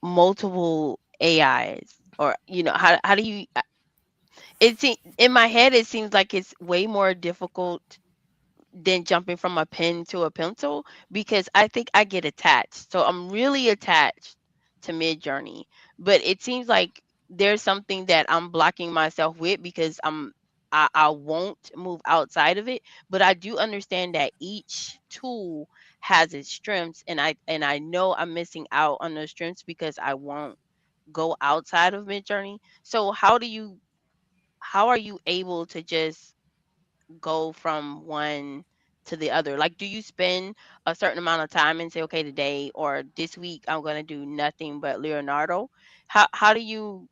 multiple AIs? Or how do you in my head it seems like it's way more difficult than jumping from a pen to a pencil because I think I get attached. So I'm really attached to Midjourney, but it seems like there's something that I'm blocking myself with because I won't move outside of it. But I do understand that each tool has its strengths, and I know I'm missing out on those strengths because I won't go outside of Midjourney. So how are you able to just go from one to the other? Like, do you spend a certain amount of time and say, okay, today or this week I'm gonna do nothing but Leonardo? How do you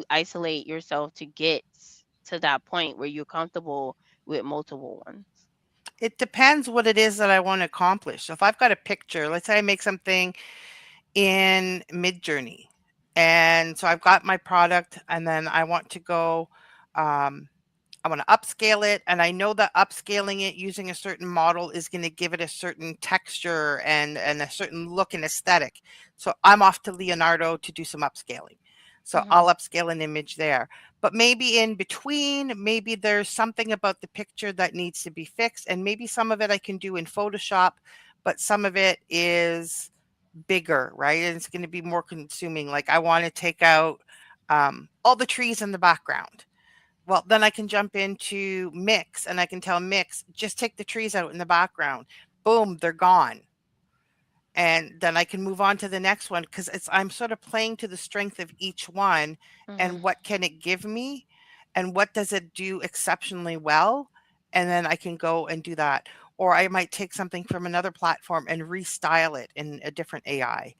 isolate yourself to get to that point where you're comfortable with multiple ones? It depends what it is that I want to accomplish. So if I've got a picture, let's say I make something in Midjourney, and so I've got my product, and then I want to go. I want to upscale it, and I know that upscaling it using a certain model is going to give it a certain texture and a certain look and aesthetic. So I'm off to Leonardo to do some upscaling. So hmm I'll upscale an image there. But maybe in between, maybe there's something about the picture that needs to be fixed, and maybe some of it I can do in Photoshop, but some of it is bigger, right? And it's going to be more consuming. Like I want to take out all the trees in the background. Well, then I can jump into Mix, and I can tell Mix, just take the trees out in the background. Boom, they're gone. And then I can move on to the next one because I'm sort of playing to the strength of each one hmm and what can it give me and what does it do exceptionally well. and then I can go and do that. Or I might take something from another platform and restyle it in a different AI,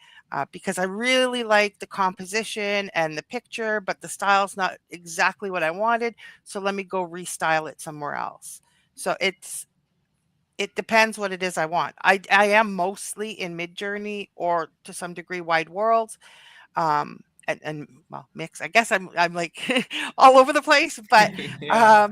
because I really like the composition and the picture, but the style's not exactly what I wanted. So let me go restyle it somewhere else. So it depends what it is I want. I am mostly in Midjourney or to some degree Wide Worlds, and well, mix. I guess I'm like all over the place, but Yeah.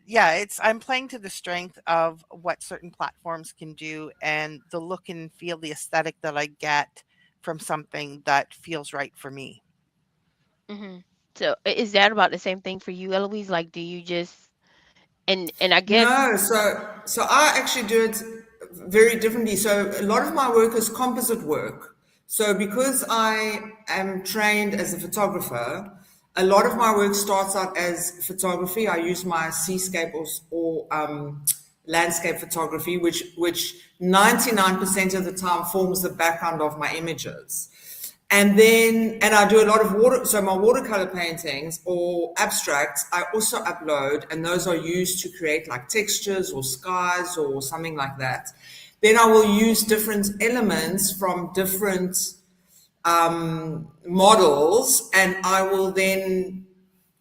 yeah, I'm playing to the strength of what certain platforms can do and the look and feel, the aesthetic that I get from something that feels right for me. Hmm. So is that about the same thing for you, Eloise? Like, do you just and I guess No, so I actually do it very differently. So a lot of my work is composite work. So because I am trained as a photographer, a lot of my work starts out as photography. I use my seascape or landscape photography, which 99% of the time forms the background of my images. And I do a lot of water, so my watercolor paintings or abstracts I also upload, and those are used to create like textures or skies or something like that. Then I will use different elements from different models, and I will then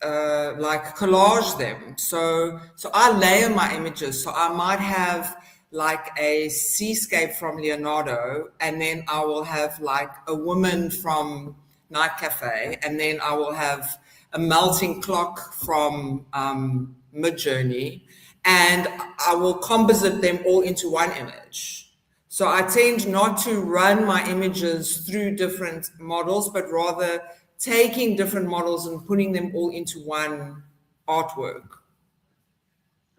like collage them. So I layer my images. So I might have like a seascape from Leonardo, and then I will have like a woman from Night Cafe, and then I will have a melting clock from Midjourney, and I will composite them all into one image. So I tend not to run my images through different models, but rather taking different models and putting them all into one artwork.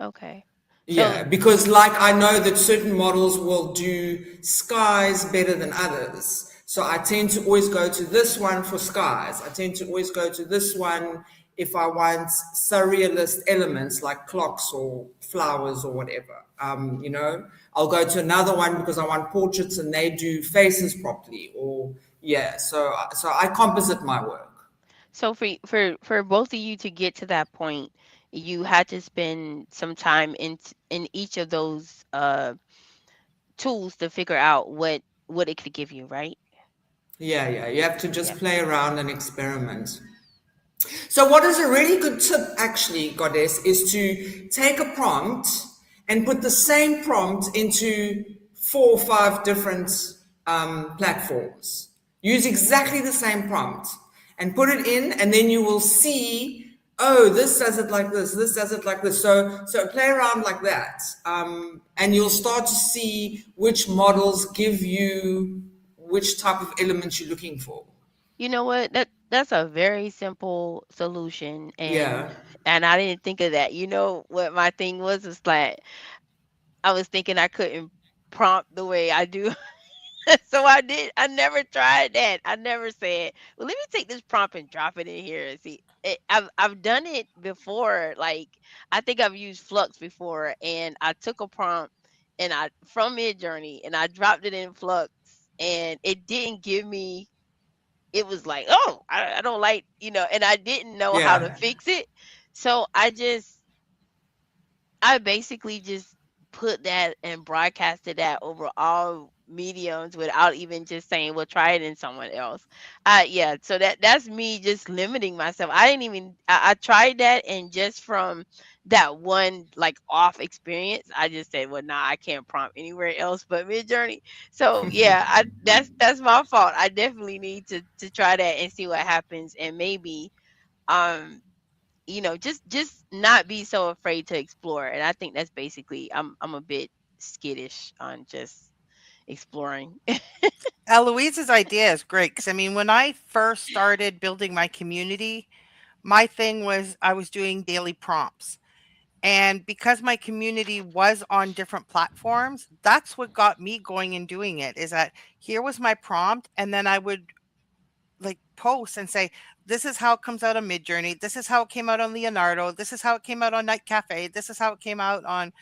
okay. So Yeah, because like I know that certain models will do skies better than others. So I tend to always go to this one for skies. I tend to always go to this one if I want surrealist elements like clocks or flowers or whatever. I'll go to another one because I want portraits and they do faces properly. Or yeah, so I composite my work. so for both of you to get to that point, you had to spend some time in each of those tools to figure out what it could give you, right? Yeah, yeah. You have to Yeah. just play around and experiment. So, what is a really good tip, actually, Goddess, is to take a prompt and put the same prompt into 4 or 5 different platforms. Use exactly the same prompt and put it in, and then you will see, oh, this does it like this does it like this. So play around like that, and you'll start to see which models give you which type of elements you're looking for. You know what? That's a very simple solution, Yeah. and I didn't think of that. You know what my thing was like I was thinking I couldn't prompt the way I do. So I never tried that. I never said, "Well, let me take this prompt and drop it in here and see." I've done it before. Like I think I've used Flux before, and I took a prompt and I from Midjourney and I dropped it in Flux, and it didn't give me. It was like, oh, I don't like, and I didn't know how to Yeah. fix it. So I basically just put that and broadcasted that over all mediums without even just saying, "Well, try it in someone else." Yeah, so that's me just limiting myself. I didn't even I tried that, and just from that one like off experience, I just said, "Well, nah, I can't prompt anywhere else but Midjourney." So yeah, that's my fault. I definitely need to try that and see what happens, and maybe um just not be so afraid to explore. And I think that's basically I'm a bit skittish on just exploring. Eloise's idea is great because I mean, when I first started building my community, my thing was I was doing daily prompts. And because my community was on different platforms, that's what got me going and doing it, is that here was my prompt. And then I would like post and say, this is how it comes out on Midjourney. This is how it came out on Leonardo. This is how it came out on Night Cafe. This is how it came out on,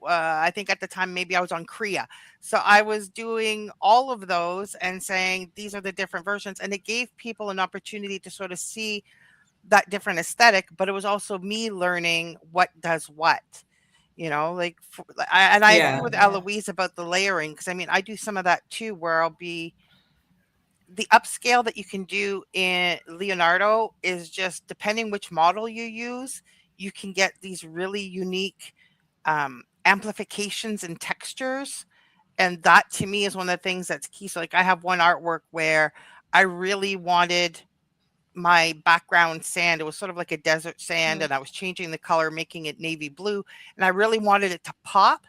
I think at the time, maybe I was on Krea. So I was doing all of those and saying, these are the different versions. And it gave people an opportunity to sort of see that different aesthetic, but it was also me learning what does what. like and I agree with Yeah. Eloise about the layering, because I mean I do some of that too, where I'll be the upscale that you can do in Leonardo is just depending which model you use, you can get these really unique amplifications and textures. And that to me is one of the things that's key. So like I have one artwork where I really wanted my background sand. It was sort of like a desert sand, and I was changing the color, making it navy blue, and I really wanted it to pop.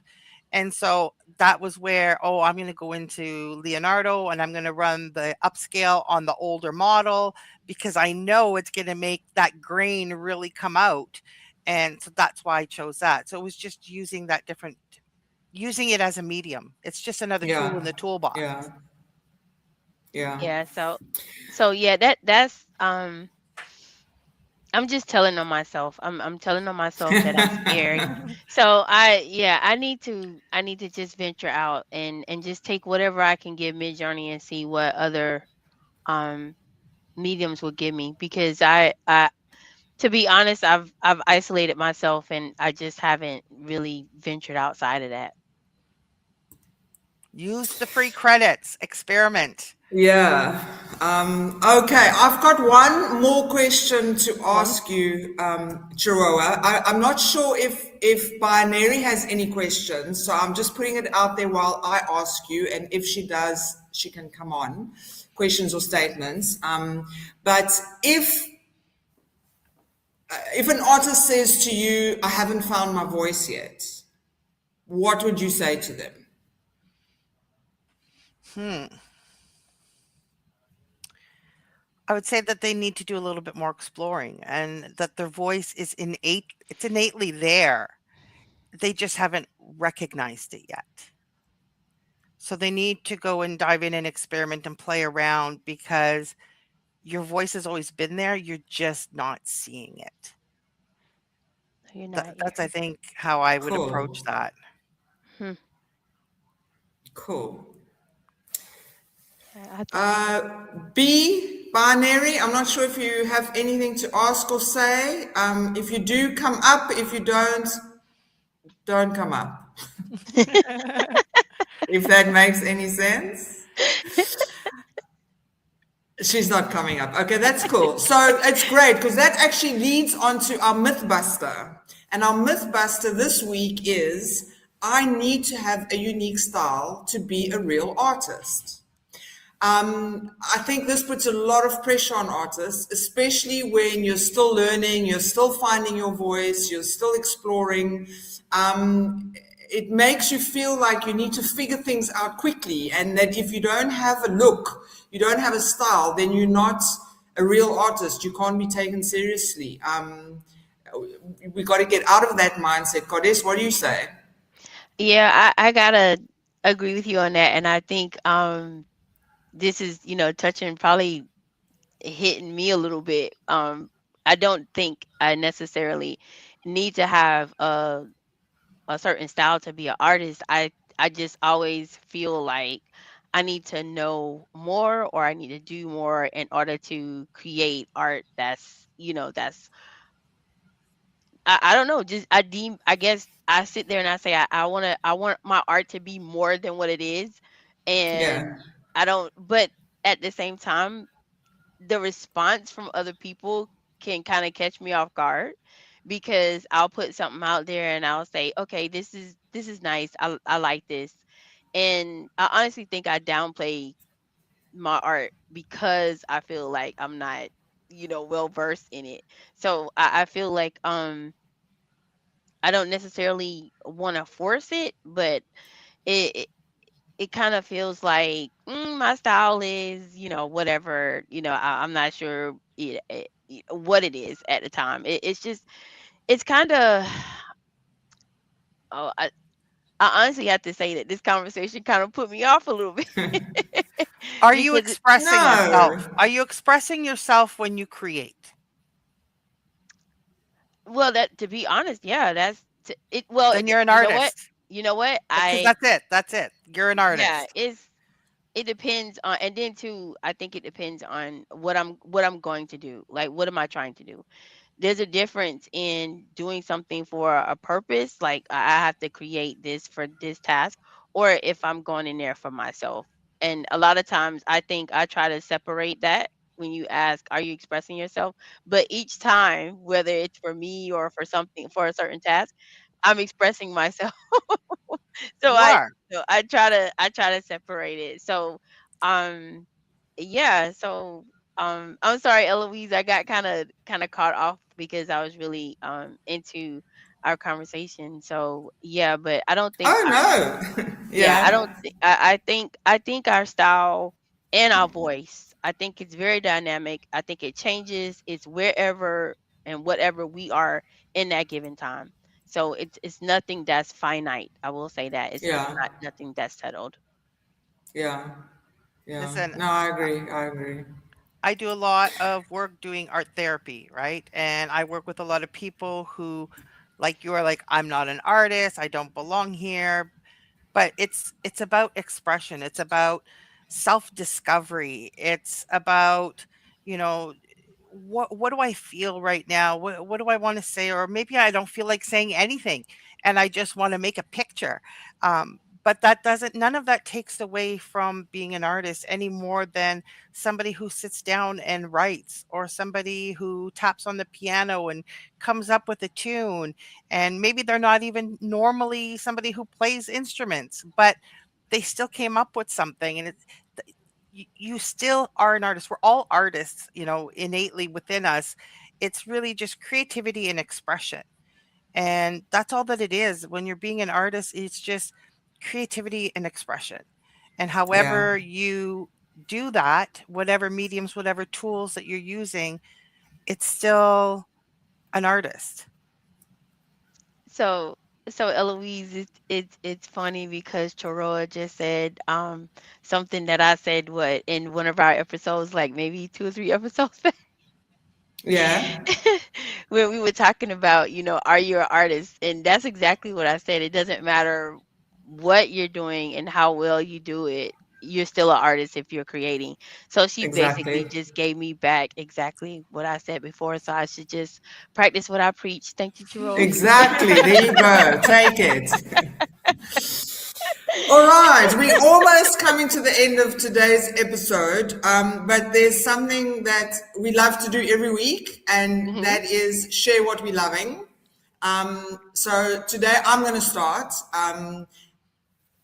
And so that was where, I'm going to go into Leonardo and I'm going to run the upscale on the older model, because I know it's going to make that grain really come out. And so that's why I chose that. So it was just using it as a medium. It's just another tool in the toolbox. Yeah. So yeah, that's I'm just telling on myself. I'm telling on myself that I'm scary. So I need to just venture out and just take whatever I can give Midjourney and see what other um mediums will give me, because I to be honest, I've isolated myself and I just haven't really ventured outside of that. Use the free credits, experiment. Yeah. Okay, I've got one more question to ask you, Chihuahua. I'm not sure if Binary has any questions, so I'm just putting it out there while I ask you, and if she does, she can come on, questions or statements. But if an artist says to you, "I haven't found my voice yet," what would you say to them? I would say that they need to do a little bit more exploring, and that their voice is it's innately there. They just haven't recognized it yet. So they need to go and dive in and experiment and play around, because your voice has always been there. You're just not seeing it. You're not. That's, I think, how I would approach Cool. that. Cool. Binary, I'm not sure if you have anything to ask or say. If you do, come up. If you don't come up. If that makes any sense. She's not coming up. Okay, that's cool. So it's great, because that actually leads on to our Mythbuster. And our Mythbuster this week is, I need to have a unique style to be a real artist. I think this puts a lot of pressure on artists, especially when you're still learning, you're still finding your voice, you're still exploring. It makes you feel like you need to figure things out quickly, and that if you don't have a look, you don't have a style, then you're not a real artist. You can't be taken seriously. We got to get out of that mindset. Goddess, what do you say? Yeah, I gotta agree with you on that, and I think this is touching, probably hitting me a little bit. I don't think I necessarily need to have a certain style to be an artist. I just always feel like I need to know more, or I need to do more in order to create art that's I don't know, just I guess I sit there and I say I want my art to be more than what it is. And Yeah. I don't, but at the same time, the response from other people can kind of catch me off guard, because I'll put something out there and I'll say, okay, this is nice. I like this. And I honestly think I downplay my art because I feel like I'm not, well versed in it. So I feel like I don't necessarily want to force it, but it it, it kind of feels like my style is, whatever, I'm not sure what it is at the time. It's just, it's kind of, oh, I honestly have to say that this conversation kind of put me off a little bit. Are you Because expressing yourself? No. Are you expressing yourself when you create? well, that, to be honest, yeah, that's it. Well, Then you're an you know what? artist. You know what? Because that's it. You're an Yeah, artist. it depends on, and then too, I think it depends on what I'm going to do. Like, what am I trying to do? there's a difference in doing something for a purpose, like I have to create this for this task, or if I'm going in there for myself. And a lot of times I think I try to separate that when you ask, are you expressing yourself? But each time, whether it's for me or for something, for a certain task, I'm expressing myself. So You are. I try to separate it. So um yeah, so I'm sorry, Eloise, I got kind of caught off because I was really into our conversation. So yeah, but I don't think Oh no. yeah, I Yeah. don't I think our style and our voice, I think it's very dynamic. I think it changes. It's wherever and whatever we are in that given time. So it's nothing that's finite. I will say that. It's Yeah. not nothing that's settled. Yeah. Yeah. Listen, No, I agree. I agree. I do a lot of work doing art therapy, right? And I work with a lot of people who, like you are, like, I'm not an artist, I don't belong here. But it's about expression. It's about self-discovery. It's about, you know, what do I feel right now? What do I want to say? Or maybe I don't feel like saying anything and I just want to make a picture. But that doesn't, none of that takes away from being an artist any more than somebody who sits down and writes, or somebody who taps on the piano and comes up with a tune. And maybe they're not even normally somebody who plays instruments, but they still came up with something. And it's, you still are an artist. We're all artists, innately within us. It's really just creativity and expression. And that's all that it is. When you're being an artist, it's just creativity and expression. And Yeah. however you do that, whatever mediums, whatever tools that you're using, it's still an artist. So so Eloise, it's funny because Choroa just said something that I said what in one of our episodes, like maybe 2 or 3 episodes Yeah. when we were talking about, are you an artist? And that's exactly what I said. It doesn't matter what you're doing and how well you do it. You're still an artist if you're creating. So she basically Exactly. just gave me back exactly what I said before. So I should just practice what I preach. Thank you, Jerome. Exactly. There you go. Take it. All right, we're almost coming to the end of today's episode, but there's something that we love to do every week, and Hmm. that is share what we're loving. So today I'm going to start.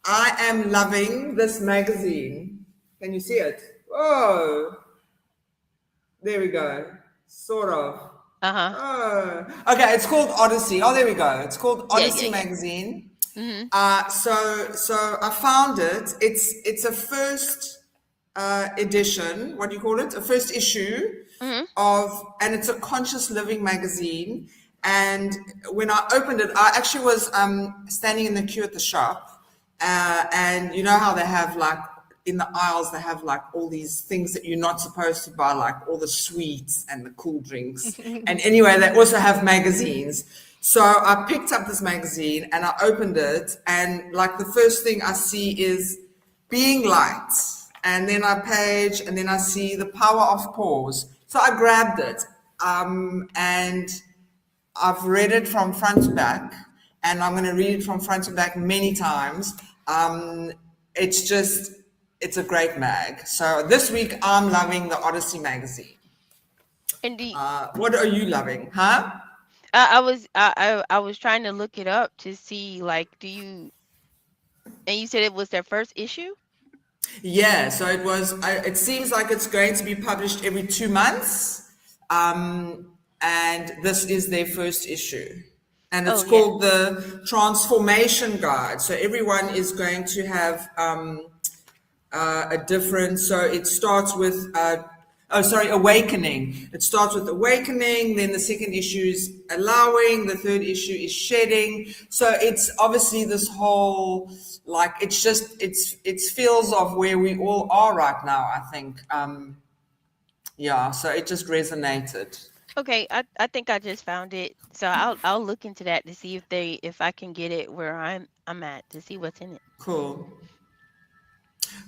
I am loving this magazine. Can you see it? Oh, there we go. Sort of. Uh-huh. Oh, okay. It's called Odyssey. Oh, there we go. It's called Yeah, yeah, Odyssey yeah. magazine. Hmm. So I found it. It's a first edition. What do you call it? A first issue Hmm. and it's a conscious living magazine. And when I opened it, I actually was standing in the queue at the shop, and you know how they have like in the aisles they have like all these things that you're not supposed to buy, like all the sweets and the cool drinks. And anyway, they also have magazines. So I picked up this magazine and I opened it, and like the first thing I see is being light. And then I page, and then I see the power of pause. So I grabbed it, and I've read it from front to back, and I'm going to read it from front to back many times. It's just, it's a great mag. So this week I'm loving the Odyssey magazine. And What are you loving, huh? I was trying to look it up to see, like, and you said it was their first issue? Yeah, so it was. It seems like it's going to be published every 2 months, and this is their first issue, and it's Oh yeah. called the Transformation Guide. So everyone is going to have a different. So it starts with. Awakening. It starts with awakening, then the second issue is allowing, the third issue is shedding. So it's obviously this whole, like, it's feels of where we all are right now, I think. Yeah, so it just resonated. Okay, I think I just found it. So I'll look into that to see if I can get it where I'm at, to see what's in it. Cool.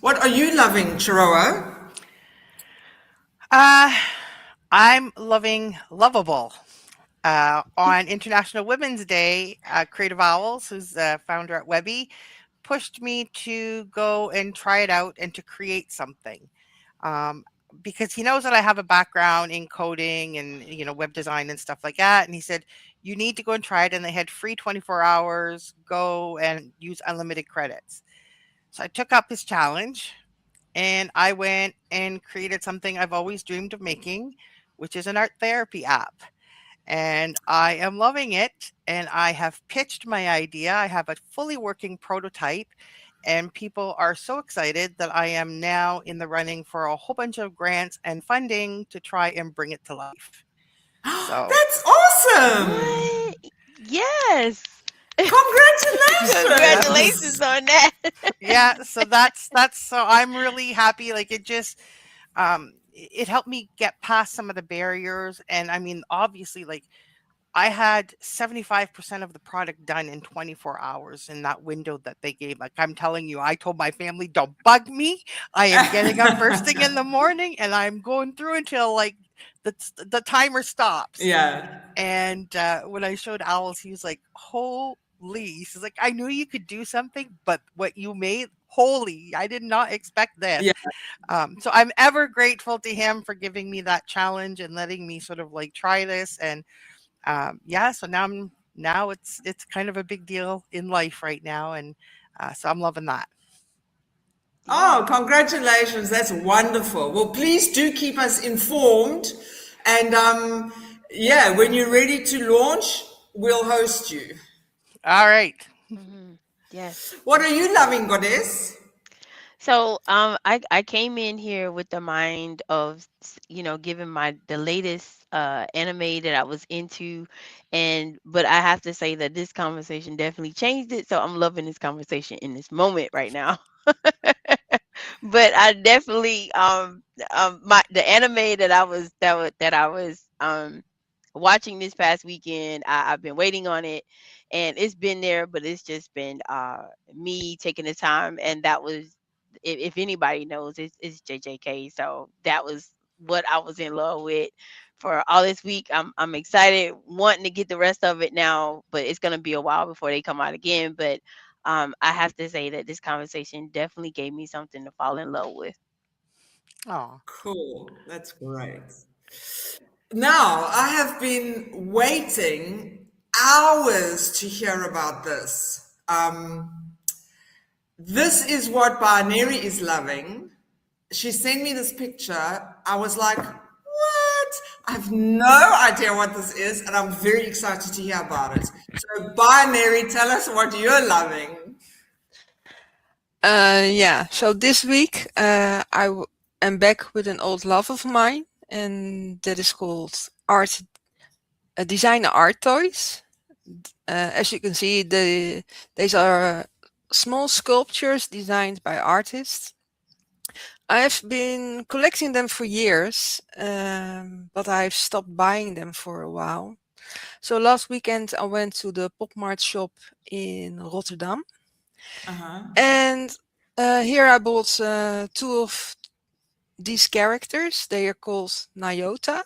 What are you loving, Chiroa? I'm loving Lovable. on International Women's Day, Creative Owls, who's the founder at Webby, pushed me to go and try it out and to create something. Because he knows that I have a background in coding and web design and stuff like that. And he said, you need to go and try it. And they had free 24 hours, go and use unlimited credits. So I took up his challenge and I went and created something I've always dreamed of making, which is an art therapy app. And I am loving it. And I have pitched my idea. I have a fully working prototype. And people are so excited that I am now in the running for a whole bunch of grants and funding to try and bring it to life. So That's awesome! What? Yes. Congratulations! Congratulations on that. yeah, so that's so I'm really happy. Like it just it helped me get past some of the barriers. And I mean, obviously, like I had 75% of the product done in 24 hours in that window that they gave. Like I'm telling you, I told my family, don't bug me. I am getting up first thing in the morning and I'm going through until like the timer stops. Yeah. And when I showed Owls, he was like, holy, he's like, I knew you could do something, but what you made, holy, I did not expect this. Yeah. So I'm ever grateful to him for giving me that challenge and letting me sort of like try this. And so now it's kind of a big deal in life right now. And so I'm loving that. Oh, congratulations. That's wonderful. Well, please do keep us informed. And when you're ready to launch, we'll host you. All right. Yes. What are you loving, Goddess? So I came in here with the mind of giving the latest anime that I was into, but I have to say that this conversation definitely changed it. So I'm loving this conversation in this moment right now. But I definitely the anime that I was watching this past weekend, I've been waiting on it, and it's been there, but it's just been me taking the time, and that was, if anybody knows, it's JJK. So that was what I was in love with for all this week. I'm excited, wanting to get the rest of it now, but it's gonna be a while before they come out again. But I have to say that this conversation definitely gave me something to fall in love with. Oh, cool. That's great. Now, I have been waiting hours to hear about this. This is what Binary is loving. She sent me this picture. I was like, what? I have no idea what this is, and I'm very excited to hear about it. So, Binary, tell us what you're loving. So this week I am back with an old love of mine, and that is called Designer Art Toys. As you can see, these are small sculptures designed by artists. I have been collecting them for years, but I've stopped buying them for a while. So last weekend I went to the PopMart shop in Rotterdam. And here I bought two of these characters. They are called Nyota.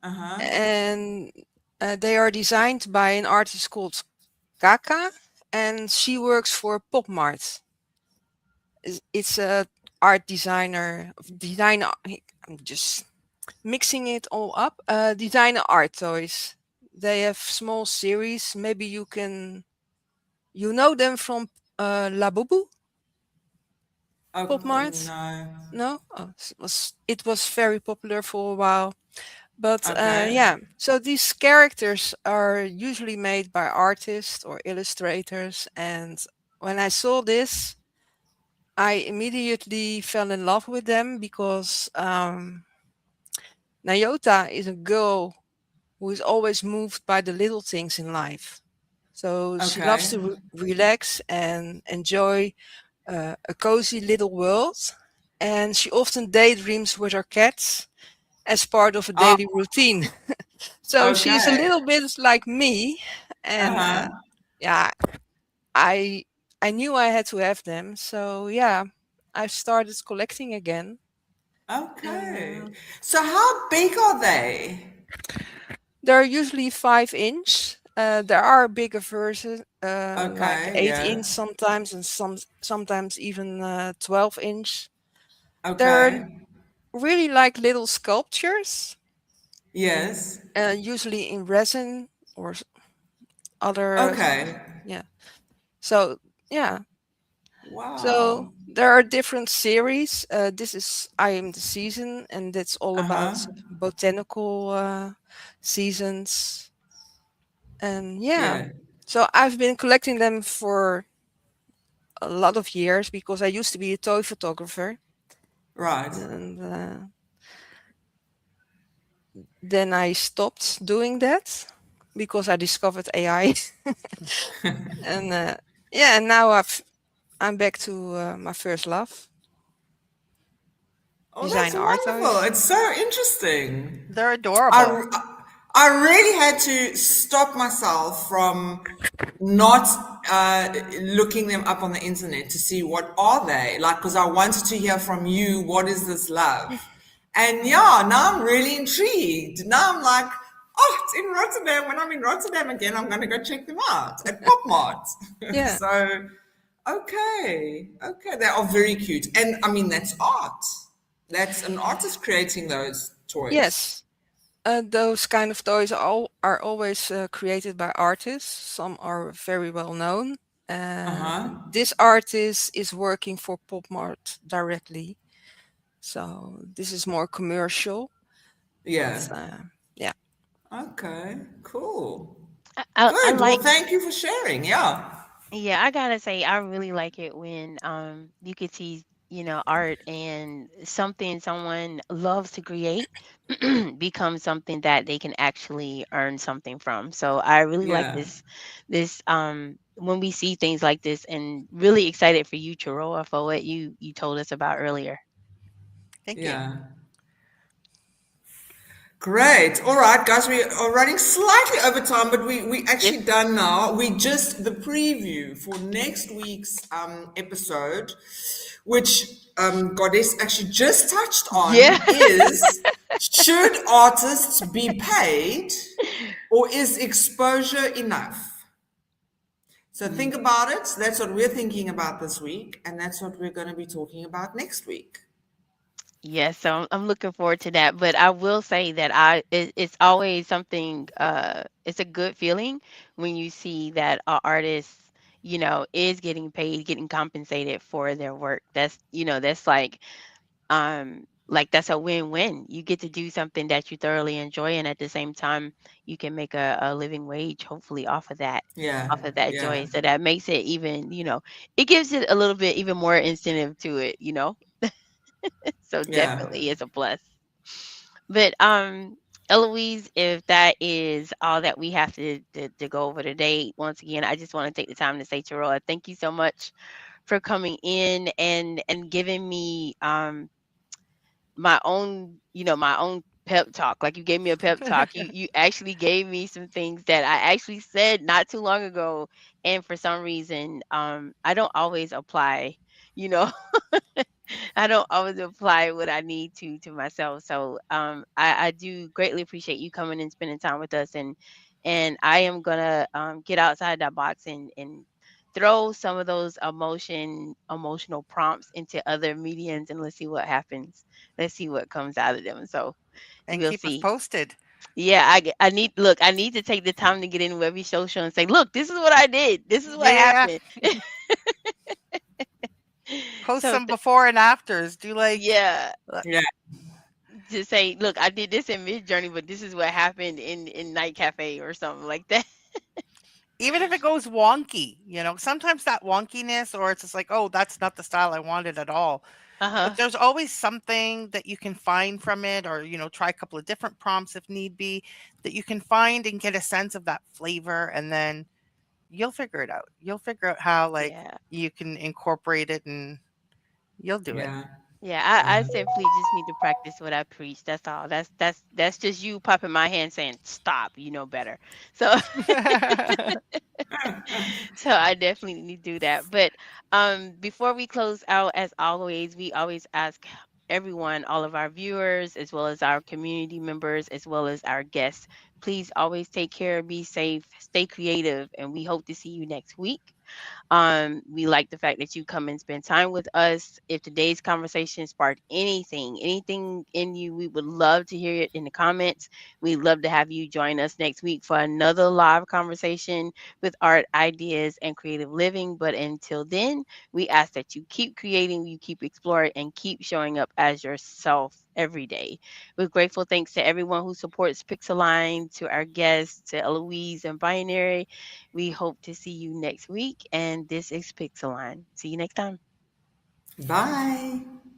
And they are designed by an artist called Kaka, and she works for PopMart. It's a art designer. I'm just mixing it all up. Designer Art Toys. They have small series. Maybe you know them from Labubu. PopMart? No? Oh, it was very popular for a while. But so these characters are usually made by artists or illustrators. And when I saw this, I immediately fell in love with them because Nyota is a girl who is always moved by the little things in life. So she loves to relax and enjoy a cozy little world. And she often daydreams with her cats as part of a daily routine. So she's a little bit like me. And I knew I had to have them. So I started collecting again. Okay. So how big are they? They're usually 5 inch. There are bigger versions, like Okay, 8 inch yeah. sometimes, and sometimes even 12 inch. They're Okay. really like little sculptures, Yes. usually in resin or other. Okay. Yeah. So yeah. So Wow. there are different series. This is I Am the Season, and that's all about Uh-huh. botanical seasons. And yeah, Yeah. so I've been collecting them for a lot of years because I used to be a toy photographer, Right. and then I stopped doing that because I discovered AI. And yeah, and now I'm back to my first love, Oh, that's design art wonderful. toys. It's so interesting. They're I, adorable. I really had to stop myself from not looking them up on the internet to see what are they like, because I wanted to hear from you, what is this love? And yeah, now I'm really intrigued. Now I'm like, oh, it's in Rotterdam. When I'm in Rotterdam again, I'm going to go check them out at Pop Mart. Yeah. So, okay, they are very cute. And I mean, that's art. That's an artist creating those toys. Yes. Those kind of toys are always created by artists. Some are very well known. Uh-huh. This artist is working for Pop Mart directly, so this is more commercial. But Yeah. yeah, Okay, cool. I Good. Well, like. thank you for sharing. Yeah. Yeah, I gotta say, I really like it when you could see, art and something someone loves to create becomes something that they can actually earn something from. So I really like Yeah. this when we see things like this, and really excited for you, Chiroa, for what you told us about earlier. Thank you. Yeah. Great. All right, guys, we are running slightly over time, but we Yes. actually done now. We just the preview for next week's episode, which Goddess actually just touched Yeah. on, is should artists be paid or is exposure enough? So think about it. That's what we're thinking about this week, and that's what we're going to be talking about next week. Yes, so I'm looking forward to that. But I will say that it's always something. It's a good feeling when you see that an artist, is getting paid, getting compensated for their work. That's like that's a win-win. You get to do something that you thoroughly enjoy, and at the same time, you can make a living wage, hopefully, Yeah, off of that yeah, joy. So that makes it even, it gives it a little bit even more incentive to it. So yeah. definitely is a plus. But Eloise, if that is all that we have to go over today, once again, I just want to take the time to say, Taroa, thank you so much for coming in and giving me my own pep talk. Like, you gave me a pep talk. You actually gave me some things that I actually said not too long ago, and for some reason, I don't always apply, you know I don't always apply what I need to myself. So I do greatly appreciate you coming and spending time with us, and I am gonna get outside that box and throw some of those emotional prompts into other mediums, and let's see what happens. Let's see what comes out of them. So And we'll keep us see. posted. Yeah, I need to take the time to get in Webby Social and say, look, this is what I did. This is what Yeah. happened. Post So some before and afters. Do yeah. Yeah. To say, look, I did this in Mid Journey, but this is what happened in Night Cafe or something like that. even if it goes wonky, sometimes that wonkiness, or it's just like, oh, that's not the style I wanted at all. But Uh-huh. there's always something that you can find from it, or, try a couple of different prompts if need be, that you can find and get a sense of that flavor. And then you'll figure it out. You'll figure out how, like, Yeah. you can incorporate it, and you'll do it. Yeah. Yeah, I simply just need to practice what I preach. That's all. That's just you popping my hand saying, stop, you know better. So so I definitely need to do that. But before we close out, as always, we always ask everyone, all of our viewers, as well as our community members, as well as our guests, please always take care, be safe, stay creative, and we hope to see you next week. We like the fact that you come and spend time with us. If today's conversation sparked anything in you, we would love to hear it in the comments. We'd love to have you join us next week for another live conversation with art, ideas, and creative living. But until then, we ask that you keep creating, you keep exploring, and keep showing up as yourself every day. We're grateful. Thanks to everyone who supports Pixeline, to our guests, to Eloise and Binary. We hope to see you next week. And this is Pixeline. See you next time. Bye.